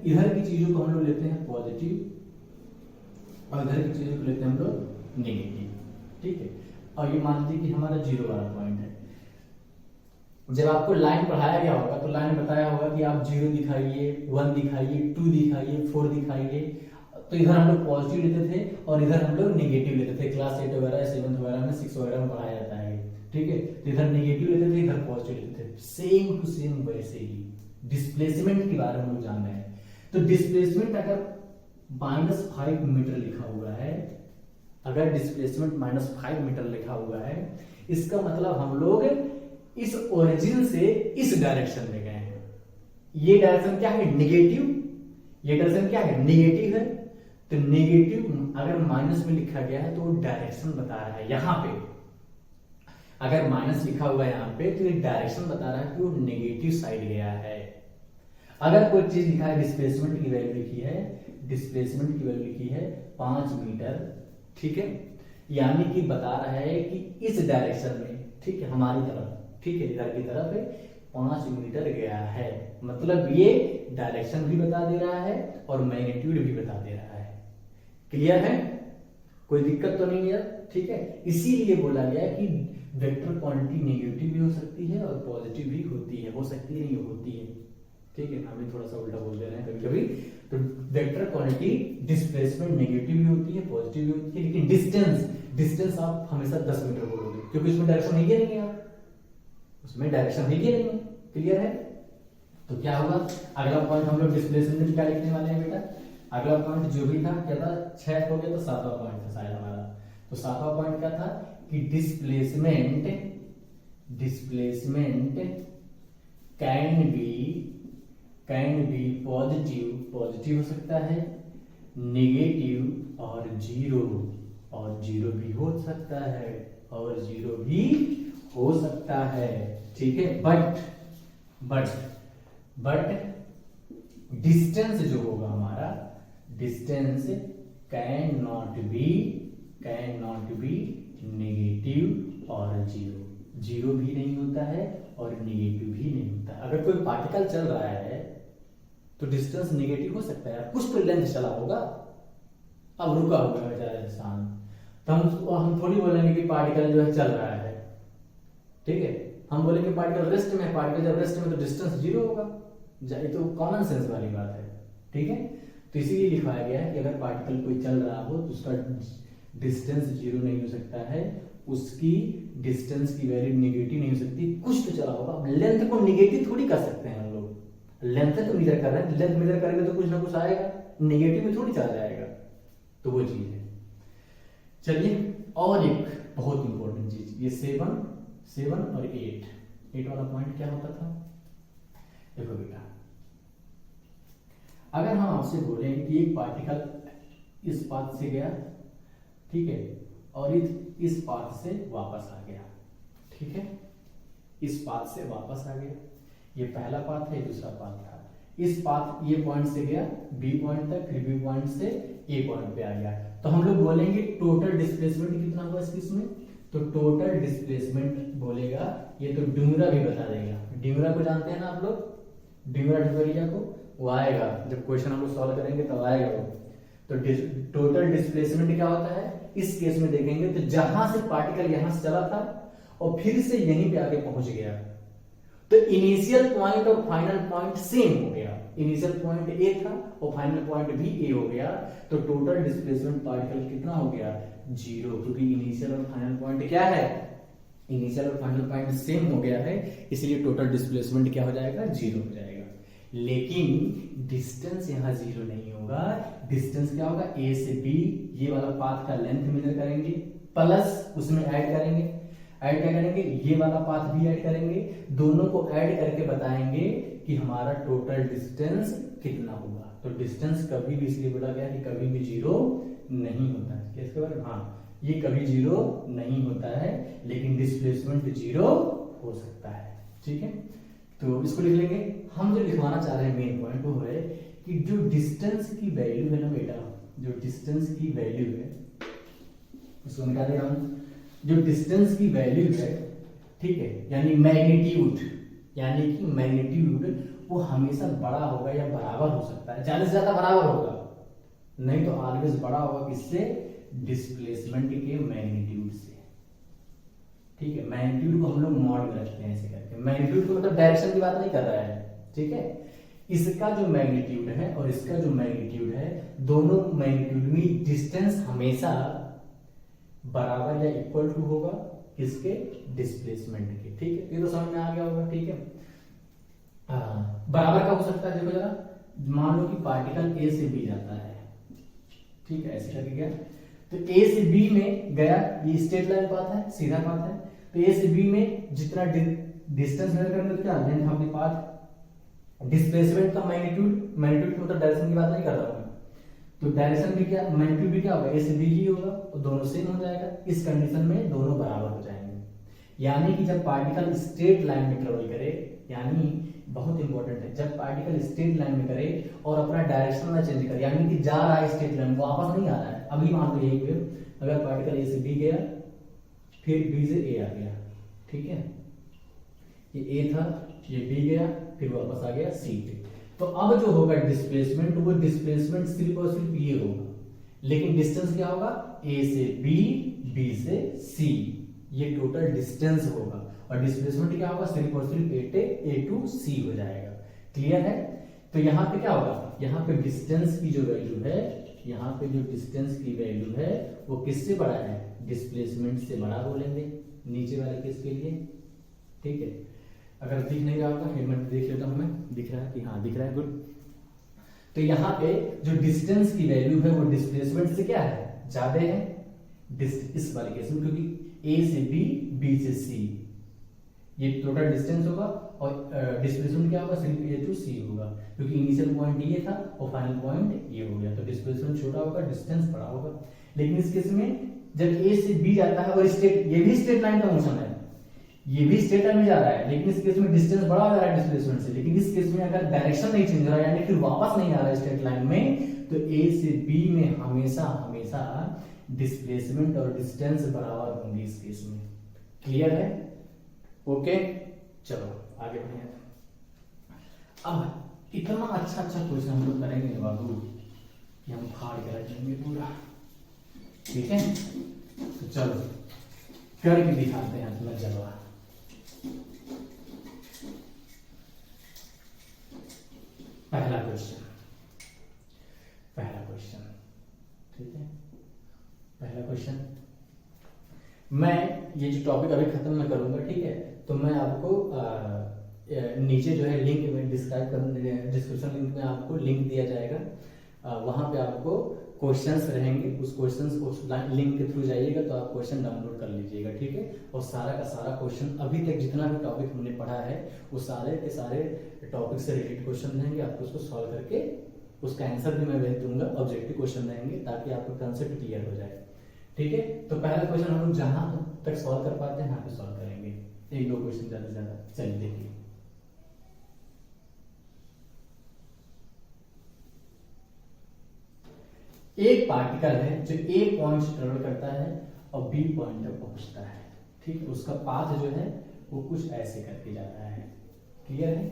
इधर की चीजों को हम लोग लेते हैं पॉजिटिव और इधर की चीजों को लेते हैं हम लोग नेगेटिव। ठीक है, और ये मान लीजिए कि हमारा जीरो वाला पॉइंट है। जब आपको लाइन पढ़ाया गया होगा तो लाइन बताया होगा कि आप 0 दिखाइए, 1 दिखाइए, 2 दिखाइए, 4 दिखाइए, तो इधर हम लोग पॉजिटिव लेते थे और इधर हम लोग निगेटिव लेते थे। क्लास 8 वगैरह 7 वगैरह में 6 वगैरह में पढ़ाया जाता है। ठीक है, तो इधर निगेटिव लेते थे, इधर पॉजिटिव लेते थे, सेम टू सेम वैसे ही। डिस्प्लेसमेंट के बारे में हम लोग जान रहे हैं, तो डिस्प्लेसमेंट अगर -5 मीटर लिखा हुआ है, अगर डिस्प्लेसमेंट -5 मीटर लिखा हुआ है, इसका मतलब हम लोग इस ओरिजिन से इस डायरेक्शन में गए हैं। ये डायरेक्शन क्या है, निगेटिव, ये डायरेक्शन क्या है, निगेटिव है। तो निगेटिव अगर माइनस में लिखा गया है तो वो डायरेक्शन बता रहा है। यहां पे अगर माइनस लिखा हुआ है यहां पे, तो ये डायरेक्शन बता रहा है कि वो नेगेटिव साइड गया है। अगर कोई चीज लिखा है, डिस्प्लेसमेंट की वैल्यू लिखी है, डिस्प्लेसमेंट की वैल्यू लिखी है 5 मीटर, ठीक है, यानी कि बता रहा है कि इस डायरेक्शन में, ठीक है, हमारी तरफ, ठीक है, इधर की तरफ 5 मीटर गया है। मतलब ये डायरेक्शन भी बता दे रहा है और मैग्नीट्यूड भी बता दे रहा है। क्लियर है, कोई दिक्कत तो नहीं है। ठीक है, इसीलिए बोला गया कि वेक्टर क्वांटिटी नेगेटिव भी हो सकती है और पॉजिटिव भी होती है, हो सकती है नहीं होती है। ठीक है, हम भी थोड़ा सा उल्टा बोल दे रहे हैं कभी कभी। तो वेक्टर क्वांटिटी डिस्प्लेसमेंट नेगेटिव भी होती है, पॉजिटिव भी होती है, लेकिन डिस्टेंस आप हमेशा 10 मीटर बोलोगे, क्योंकि उसमें डायरेक्शन है ही नहीं है, उसमें डायरेक्शन है ही नहीं है। क्लियर है, तो क्या होगा, अगला पॉइंट हम लोग डिस्प्लेसमेंट क्या लिखने वाले हैं बेटा। अगला पॉइंट जो भी था क्या था, 6 हो गया तो 7वां पॉइंट था शायद हमारा। तो 7वां पॉइंट क्या था कि डिस्प्लेसमेंट कैन बी पॉजिटिव हो सकता है, नेगेटिव और जीरो भी हो सकता है, और जीरो भी हो सकता है, ठीक है। बट डिस्टेंस जो होगा हमारा, distance can not be negative और जीरो भी नहीं होता है और नेगेटिव भी नहीं होता है। अगर कोई पार्टिकल चल रहा है तो डिस्टेंस नेगेटिव हो सकता है, कुछ तो लेंथ चला होगा, अब रुका होगा बेचारा इंसान, तो हम थोड़ी बोलेंगे कि पार्टिकल जो है चल रहा है, ठीक है। हम बोलेंगे पार्टिकल रेस्ट में है, पार्टिकल जब रेस्ट में तो डिस्टेंस जीरो होगा, ये तो कॉमन सेंस वाली बात है, ठीक है। तो इसीलिए लिखवाया गया है कि अगर पार्टिकल कोई चल रहा हो तो उसका डिस्टेंस जीरो नहीं हो सकता है, उसकी डिस्टेंस की वैल्यू नेगेटिव नहीं हो सकती, कुछ तो चला होगा। लेंथ को नेगेटिव थोड़ी कर सकते हैं हम लोग, लेंथ तो मेजर कर रहे हैं, लेंथ मेजर करेंगे तो कुछ ना कुछ आएगा, नेगेटिव में थोड़ी चला जाएगा, तो वो चीज है। चलिए और एक बहुत इंपॉर्टेंट चीज, ये 7 और 8 वाला पॉइंट क्या होता था। देखो बेटा, अगर हम आपसे बोले कि एक पार्टिकल इस पाथ से गया, ठीक है, और इस पाथ से वापस आ गया, ठीक है, इस पाथ से वापस आ गया, ये पहला पाथ है, दूसरा पाथ था। इस पाथ ये पॉइंट से गया बी पॉइंट तक, फिर बी पॉइंट से ए पॉइंट पे आ गया, तो हम लोग बोलेंगे टोटल डिस्प्लेसमेंट कितना हुआ इसमें, तो टोटल डिस्प्लेसमेंट बोलेगा, ये तो ड्यूमरा भी बता देगा। ड्यूमरा को जानते हैं ना आप लोग, ड्यूमरा ड्यूमरिया को, वो आएगा जब क्वेश्चन हम लोग सॉल्व करेंगे तब आएगा वो। तो टोटल डिस्प्लेसमेंट क्या होता है इस केस में देखेंगे, तो जहां से पार्टिकल यहां से चला था और फिर से यहीं पे आके पहुंच गया, तो इनिशियल पॉइंट और फाइनल पॉइंट सेम हो गया, इनिशियल पॉइंट ए था और फाइनल पॉइंट भी ए हो गया, तो टोटल डिस्प्लेसमेंट पार्टिकल कितना हो गया, जीरो, क्योंकि इनिशियल और फाइनल पॉइंट क्या है, इनिशियल और फाइनल पॉइंट सेम हो गया है, इसलिए टोटल डिस्प्लेसमेंट क्या हो जाएगा, जीरो हो जाएगा। लेकिन डिस्टेंस यहां जीरो नहीं होगा, डिस्टेंस क्या होगा, ए से बी, ये वाला पाथ का लेंथ मेजर करेंगे, प्लस उसमें ऐड करेंगे, ऐड क्या करेंगे, ये वाला पाथ भी ऐड करेंगे, दोनों को ऐड करके बताएंगे कि हमारा टोटल डिस्टेंस कितना होगा। तो डिस्टेंस कभी भी, इसलिए बोला गया कि कभी भी जीरो नहीं होता है, इसके बारे में, हाँ, ये कभी जीरो नहीं होता है, लेकिन डिस्प्लेसमेंट जीरो हो सकता है, ठीक है। तो इसको लिख लेंगे। हम जो लिखवाना चाह रहे हैं मेन पॉइंट वो है कि जो डिस्टेंस की वैल्यू है ना बेटा, जो डिस्टेंस की वैल्यू है उसको मिटा दे रहा हूं, जो डिस्टेंस की वैल्यू है, ठीक है, यानी मैग्नीट्यूड, यानी कि मैग्नीट्यूड वो हमेशा बड़ा होगा या बराबर हो सकता है, ज्यादा से ज्यादा बराबर होगा, नहीं तो ऑलवेज बड़ा होगा किससे, डिस्प्लेसमेंट के मैग्नीट्यूड से, ठीक है। मैग्नीट्यूड को हम लोग मॉड में रखते हैं ऐसे करके, मैग्नीट्यूड को मतलब डायरेक्शन की बात नहीं कर रहा है, ठीक है। इसका जो मैग्नीट्यूड है और इसका जो मैग्नीट्यूड है, दोनों मैग्नीट्यूड में डिस्टेंस हमेशा बराबर या इक्वल टू होगा किसके, डिस्प्लेसमेंट के, ठीक है। ये तो समझ में आ गया होगा, ठीक है। बराबर का हो सकता है, देखो जरा, मान लो कि पार्टिकल ए से बी जाता है, ठीक है, ऐसे करके गया, तो ए से बी में गया, ये स्ट्रेट लाइन पाथ है, सीधा पाथ है, तो ए से बी में जितना डिस्टेंस मेजर करेंगे तो क्या length of the path, displacement का मैग्नीट्यूड, मैग्नीट्यूड मतलब डायरेक्शन की बात नहीं कर रहा हूं, तो डायरेक्शन भी क्या, मैग्नीट्यूड भी क्या होगा, ए से बी ही होगा, तो दोनों सेम हो जाएगा। इस कंडीशन में दोनों बराबर हो जाएंगे, यानी कि जब पार्टिकल स्ट्रेट लाइन में ट्रेवल करे, यानी बहुत इंपॉर्टेंट है, जब पार्टिकल स्ट्रेट लाइन में करे और अपना डायरेक्शन ना चेंज करे, यानी कि जा रहा है स्ट्रेट लाइन, वापस नहीं आ रहा है, अभी मान लो यही पे अगर पार्टिकल ए से बी गया, फिर बी से ए आ गया, ठीक है, ये ए था, ये बी गया, फिर वापस आ गया सी पे, तो अब जो होगा डिस्प्लेसमेंट, वो डिस्प्लेसमेंट सिर्फ और सिर्फ ये होगा, लेकिन डिस्टेंस क्या होगा, ए से बी, बी से सी, ये टोटल डिस्टेंस होगा, और डिस्प्लेसमेंट क्या होगा, सिर्फ और सिर्फ ए टू सी हो जाएगा। क्लियर है। तो यहाँ पे क्या होगा, यहाँ पे डिस्टेंस की जो वैल्यू है, यहाँ पे जो डिस्टेंस की वैल्यू है वो किससे बड़ा है, डिस्प्लेसमेंट से बड़ा बोलेंगे नीचे वाले केस के लिए, ठीक है। अगर दिख नहीं रहा होगा, एक मिनट देख लेता हूं मैं, दिख रहा है कि हाँ दिख रहा है, गुड। तो यहाँ पे जो डिस्टेंस की वैल्यू है वो डिस्प्लेसमेंट से क्या है, ज्यादा है इस वाले केस में, क्योंकि ए से बी, बी से सी, ये टोटल डिस्टेंस होगा और डिस्प्लेसमेंट क्या होगा, सिर्फ ए टू सी होगा, क्योंकि इनिशियल पॉइंट ये था और फाइनल पॉइंट ये हो गया, तो डिस्प्लेसमेंट छोटा होगा, डिस्टेंस बड़ा होगा। लेकिन इस केस में जब ए से बी जाता है और स्ट्रेट, ये भी स्ट्रेट लाइन का मोशन है, ये भी स्ट्रेट लाइन में जा रहा है, लेकिन इस केस में डिस्टेंस बड़ा हो रहा है डिस्प्लेसमेंट से। लेकिन इस केस में अगर डायरेक्शन नहीं चेंज हो रहा है, यानी फिर वापस नहीं आ रहा है स्ट्रेट लाइन में, तो ए से बी में हमेशा हमेशा डिस्प्लेसमेंट और डिस्टेंस बराबर होंगे इस केस में। क्लियर है? ओके, चलो आगे बढ़े। अब इतना अच्छा क्वेश्चन हम लोग करेंगे बाबू कि हम फाड़ के रखेंगे पूरा, ठीक है? तो चलो करके दिखाते हैं अपना जलवा। पहला क्वेश्चन, ठीक है? पहला क्वेश्चन, मैं ये जो टॉपिक अभी खत्म मैं करूंगा, ठीक है? तो मैं आपको नीचे जो है लिंक में डिस्क्राइब कर, डिस्क्रिप्शन लिंक में आपको लिंक दिया जाएगा, वहां पे आपको क्वेश्चंस रहेंगे, उस क्वेश्चंस को लिंक के थ्रू जाइएगा तो आप क्वेश्चन डाउनलोड कर लीजिएगा, ठीक है? और सारा का सारा क्वेश्चन अभी तक जितना भी टॉपिक हमने पढ़ा है वो सारे के सारे टॉपिक से रिलेटेड क्वेश्चन रहेंगे, आपको उसको सॉल्व करके उसका आंसर भी मैं भेज दूंगा, ऑब्जेक्टिव क्वेश्चन रहेंगे ताकि आपको कंसेप्ट क्लियर हो जाए, ठीक है? तो पहला क्वेश्चन हम लोग जहां तक सॉल्व कर पाते हैं यहाँ पे सॉल्व करेंगे, एक दो क्वेश्चन ज्यादा से ज्यादा। चलिए देखिए, एक पार्टिकल है जो ए पॉइंट से ट्रेवल करता है और बी पॉइंट तक पहुंचता है, ठीक है? उसका पाथ जो है वो कुछ ऐसे करके जाता है, क्लियर है?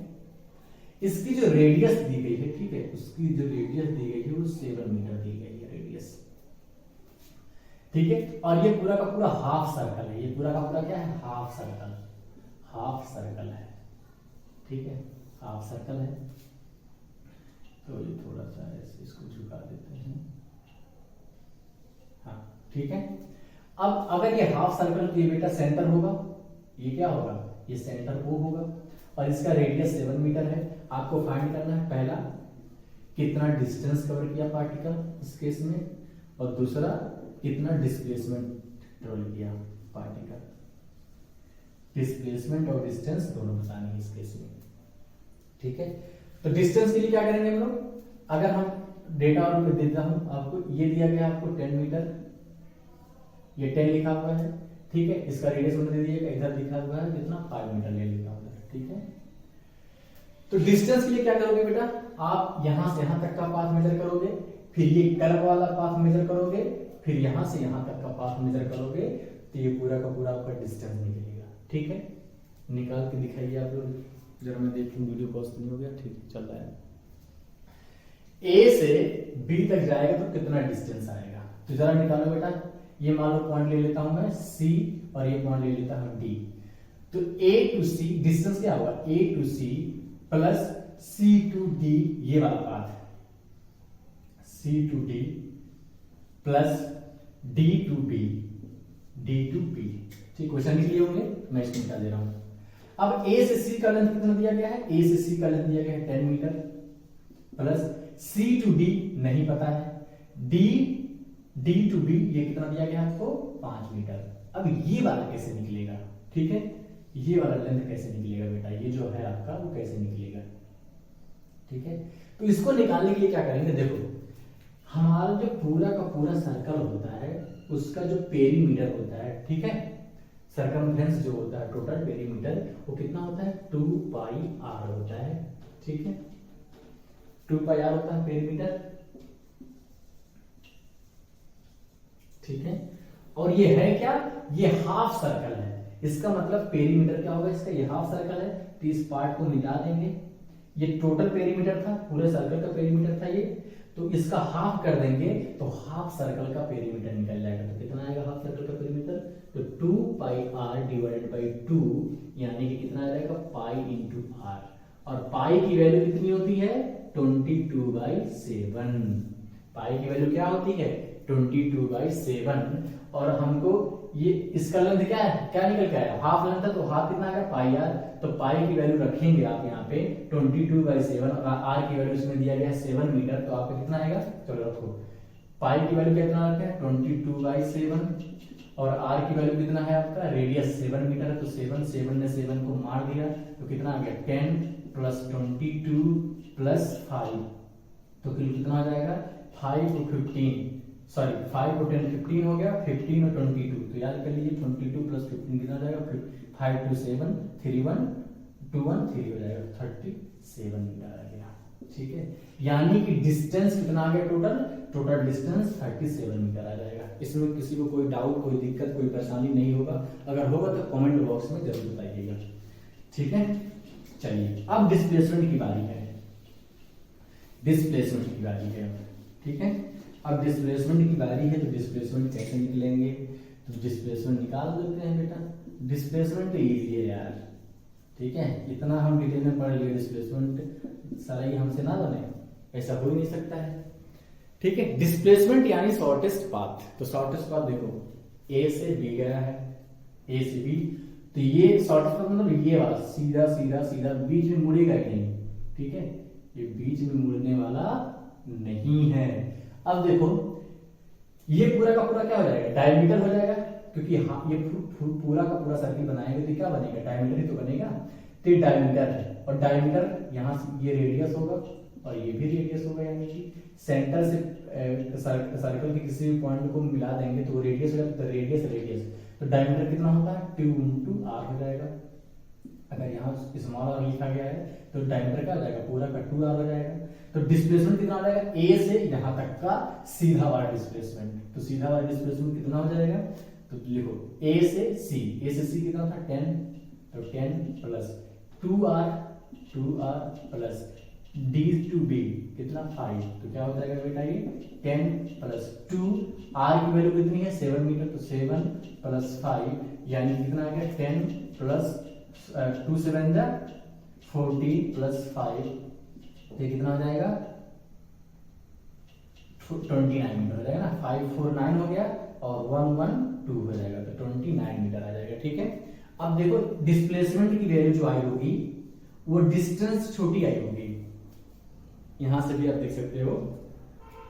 इसकी जो रेडियस दी गई है, ठीक है, उसकी जो रेडियस दी गई है वो 7 मीटर दी गई है रेडियस, ठीक है? और ये पूरा का पूरा हाफ सर्कल है, ये पूरा का पूरा क्या है, हाफ सर्कल है, ठीक है? हाफ सर्कल है, तो ये थोड़ा सा ऐसे इसको झुका देते हैं, हाँ, ठीक है? अब अगर ये हाफ सर्कल ये बेटा सेंटर होगा, ये क्या होगा, ये सेंटर ओ होगा, और इसका रेडियस 7 मीटर है। आपको फाइंड करना है पहला कितना डिस्टेंस कवर किया पार्टिकल इस केस में, और दूसरा कितना डिस्प्लेसमेंट ट्रेवल किया पार्टिकल। डिस्प्लेसमेंट और डिस्टेंस दोनों बताने हैं इस केस में, ठीक है? तो डिस्टेंस के लिए क्या करेंगे हम लोग, अगर हम डेटा और देता हूं आपको, ये दिया गया आपको 10 मीटर, ये 10 लिखा हुआ है, ठीक है? इसका रेडियस उन्होंने दे दिया, इधर लिखा हुआ है कितना 5 मीटर ले लिखा हुआ है, ठीक है? तो डिस्टेंस के लिए क्या करोगे बेटा, आप यहां से यहां तक का पाथ मेजर करोगे, फिर ये कर्व वाला पाथ मेजर करोगे, फिर यहां से यहां तक का पाथ मेजर करोगे, तो ये पूरा का पूरा आपका डिस्टेंस निकलेगा, ठीक है? निकाल के दिखाइए आप लोग जरा, मैं देखूं वीडियो पॉज नहीं हो गया, ठीक चल रहा है। ए से बी तक जाएगा तो कितना डिस्टेंस आएगा, तो जरा निकालो बेटा। ये मान लो पॉइंट ले लेता हूं मैं सी, और ये पॉइंट ले लेता हूं डी, तो ए टू सी डिस्टेंस क्या होगा, A to C plus C to D, ये वाला पाथ है, C to D plus D to B, ठीक? क्वेश्चन लिख लिए होंगे, मैं इसको निकाल दे रहा हूं। अब ए से सी का लेंथ कितना दिया गया है, ए से सी का लेंथ दिया गया है 10 metre, plus C to D नहीं पता है, डी टू बी ये कितना दिया गया है आपको 5 मीटर। अब ये वाला कैसे निकलेगा, ठीक है? ये वाला लेंथ कैसे निकलेगा बेटा, ये जो है आपका वो कैसे निकलेगा, ठीक है? तो इसको निकालने के लिए क्या करेंगे, देखो हमारा जो पूरा का पूरा सर्कल होता है उसका जो पेरीमीटर होता है, ठीक है, सर्कमफ्रेंस जो होता है टोटल पेरीमीटर वो कितना होता है 2 पाई आर होता है, ठीक है? 2 पाई आर होता है पेरीमीटर, ठीक है? और ये है क्या, ये हाफ सर्कल है, इसका मतलब पेरीमीटर क्या होगा इसका, ये हाफ सर्कल है, तो इस पार्ट को मिटा देंगे, ये टोटल पेरीमीटर था, पूरे सर्कल का पेरीमीटर था ये, तो इसका हाफ कर देंगे तो हाफ सर्कल का पेरीमीटर निकल जाएगा। तो कितना आएगा हाफ सर्कल का पेरीमीटर, तो 2 पाई आर डिवाइडेड बाई 2, यानी कि कितना आ जाएगा पाई इंटू आर, और पाई की वैल्यू कितनी होती है 22/7, पाई की वैल्यू क्या होती है 22/7, और हमको ये इसका लेंथ क्या है, क्या निकल के आया, हाफ लेंथ है, तो हाफ कितना आएगा पाई आर, तो पाई की वैल्यू रखेंगे आप यहाँ पे 22/7, और आर की वैल्यू इसमें दिया गया 7 मीटर, तो आपका कितना आएगा, चलो रखो, पाई की वैल्यू कितना रखा है 22/7, और r की वैल्यू कितना है आपका, रेडियस 7 मीटर है, तो 7 ने 7 को मार दिया तो कितना आ गया 10 प्लस 22 प्लस 5, तो कितना आ जाएगा 5 और 15, सॉरी 5 और 10 15 हो गया, 15 और 22, तो याद कर लीजिए 22 प्लस 15 कितना आ जाएगा, 5 2 7 3 1 2 1 3 हो जाएगा, 37 मीटर आ गया। ठीक है, यानी कि डिस्टेंस कितना आ गया, टोटल डिस्टेंस 37 मीटर आ जाएगा। इसमें किसी को कोई डाउट, कोई दिक्कत, कोई परेशानी नहीं होगा, अगर होगा तो कमेंट बॉक्स में जरूर बताइएगा। ठीक है, चलिए अब डिस्प्लेसमेंट की बारी है, डिस्प्लेसमेंट की बारी है। ठीक है, अब डिस्प्लेसमेंट की बारी है, तो डिस्प्लेसमेंट कैसे निकलेंगे, तो डिस्प्लेसमेंट निकाल देते हैं बेटा। डिस्प्लेसमेंट तो इजी है यार, ठीक है, इतना हम डिटेल में पढ़ लिए, डिस्प्लेसमेंट सारा ही हमसे ना बने, ऐसा हो ही नहीं सकता है। ठीक है, डिस्प्लेसमेंट यानी शॉर्टेस्ट पाथ, तो शॉर्टेस्ट पाथ देखो ए से बी गया है, ए से बी, तो ये शॉर्टेस्ट पाथ मतलब ये वाला सीधा सीधा सीधा, बीच में मुड़ेगा ही नहीं। ठीक है, ये बीच में मुड़ने वाला नहीं है। अब देखो ये पूरा का पूरा क्या हो जाएगा, डायमीटर हो जाएगा, क्योंकि हाँ ये पूरा का पूरा सर्किल बनाएंगे तो क्या बनेगा, डायमीटर ही तो बनेगा, तो ये डायमीटर है, और डायमीटर यहाँ से ये रेडियस होगा और ये भी रेडियस होगा, यानी कि सेंटर से सर्कल के किसी भी पॉइंट को मिला देंगे तो रेडियस हो जाएगा, तो रेडियस, तो डायमीटर कितना होता है 2 × r हो जाएगा। अगर यहाँ स्मॉल r लिखा गया है तो डायमीटर क्या हो जाएगा, पूरा का 2r हो जाएगा। तो डिस्प्लेसमेंट कितना हो जाएगा, ए से यहाँ तक का सीधा वाला डिस्प्लेसमेंट, तो सीधा वाला डिस्प्लेसमेंट कितना हो जाएगा, तो लिखो ए से सी कितना था 10, तो 10 plus 2r plus d to b कितना 5, तो क्या हो जाएगा बेटा ये 10 प्लस 2, r की वैल्यू कितनी है 7 मीटर, तो 7 प्लस 5 यानी कितना आ गया 10 प्लस 2 7 जा 40 प्लस 5, ये कितना हो जाएगा 29 मीटर हो जाएगा ना, 5 4 9 हो गया और 1 1 2 हो जाएगा, तो 29 मीटर आ जाएगा। ठीक है, अब देखो डिस्प्लेसमेंट की वैल्यू जो आई होगी वो डिस्टेंस छोटी आई होगी, यहां से भी आप देख सकते हो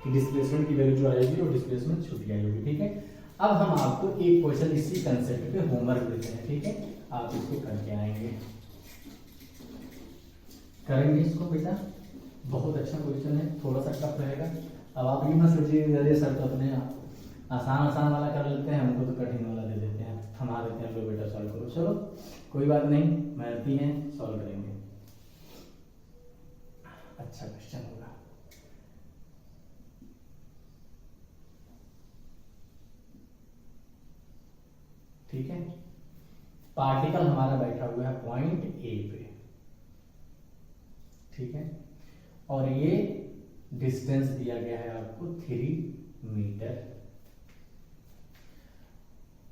कि डिस्प्लेसमेंट की वैल्यू जो आएगी वो डिस्प्लेसमेंट छोटी आई होगी। ठीक है, अब हम आपको एक क्वेश्चन इसी कंसेप्ट पे होमवर्क देते हैं। ठीक है, आप इसको करके आएंगे, करेंगे इसको बेटा, बहुत अच्छा क्वेश्चन है, थोड़ा सा टफ रहेगा। अब आप ये मत सोचिए अरे सर तो अपने आसान वाला कर लेते हैं, हमको तो कठिन वाला दे देते हैं, थमा देते हैं, लो बेटा सॉल्व करो। चलो कोई बात नहीं, मेहनती हैं, सॉल्व करेंगे, अच्छा क्वेश्चन होगा। ठीक है, पार्टिकल हमारा बैठा हुआ है पॉइंट ए पे, ठीक है, और ये डिस्टेंस दिया गया है आपको 3 मीटर,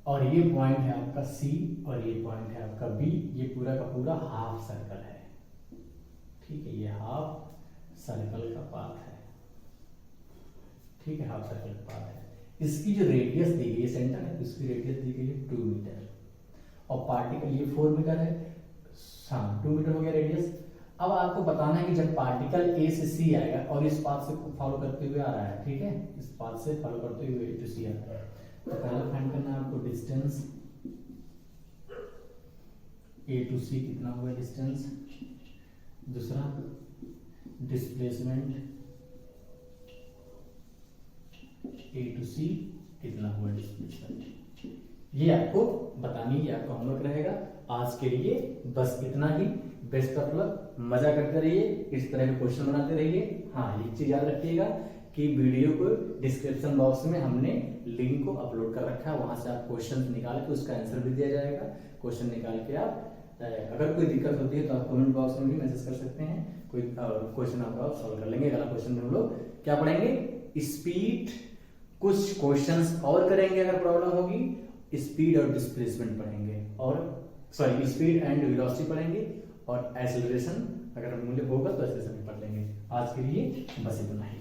और ये पॉइंट है आपका सी और ये पॉइंट है आपका बी, ये पूरा का पूरा हाफ सर्कल है। ठीक है, ये हाफ सर्कल का पाथ है। ठीक है, हाफ सर्कल का पाथ है, इसकी जो रेडियस दी गई है सेंटर है, इसकी रेडियस दी गई है 2 मीटर, और पार्टिकल ये 4 मीटर है, हाँ 2 मीटर हो गया रेडियस। अब आपको बताना है कि जब पार्टिकल ए से सी आएगा और इस पाथ से फॉलो करते हुए आ रहा है, ठीक है, इस पाथ से फॉलो करते हुए टू सी आ रहा है, तो पहले फाइंड करना है आपको डिस्टेंस ए टू सी कितना हुआ डिस्टेंस, दूसरा डिस्प्लेसमेंट ए टू सी कितना हुआ डिस्प्लेसमेंट, ये आपको बतानी, ये आपका होमवर्क रहेगा आज के लिए। बस इतना ही, बेस्ट ऑफ लक, मजा करते रहिए, इस तरह के क्वेश्चन बनाते रहिए। हाँ, एक चीज याद रखिएगा कि वीडियो को डिस्क्रिप्शन बॉक्स में हमने लिंक को अपलोड कर रखा है, वहां से आप क्वेश्चन निकाल के उसका आंसर भी दिया जाएगा। क्वेश्चन निकाल के आप, अगर कोई दिक्कत होती है तो आप कमेंट बॉक्स में भी मैसेज कर सकते हैं, कोई क्वेश्चन आपका सॉल्व कर लेंगे। अगला क्वेश्चन में हम लोग क्या पढ़ेंगे, स्पीड, कुछ क्वेश्चंस और करेंगे अगर प्रॉब्लम होगी, स्पीड और डिस्प्लेसमेंट पढ़ेंगे, और सॉरी स्पीड एंड वेलोसिटी पढ़ेंगे, और एक्सेलरेशन अगर मूल्य होगा तो एक्सेलरेशन पढ़ लेंगे। आज के लिए बस इतना ही।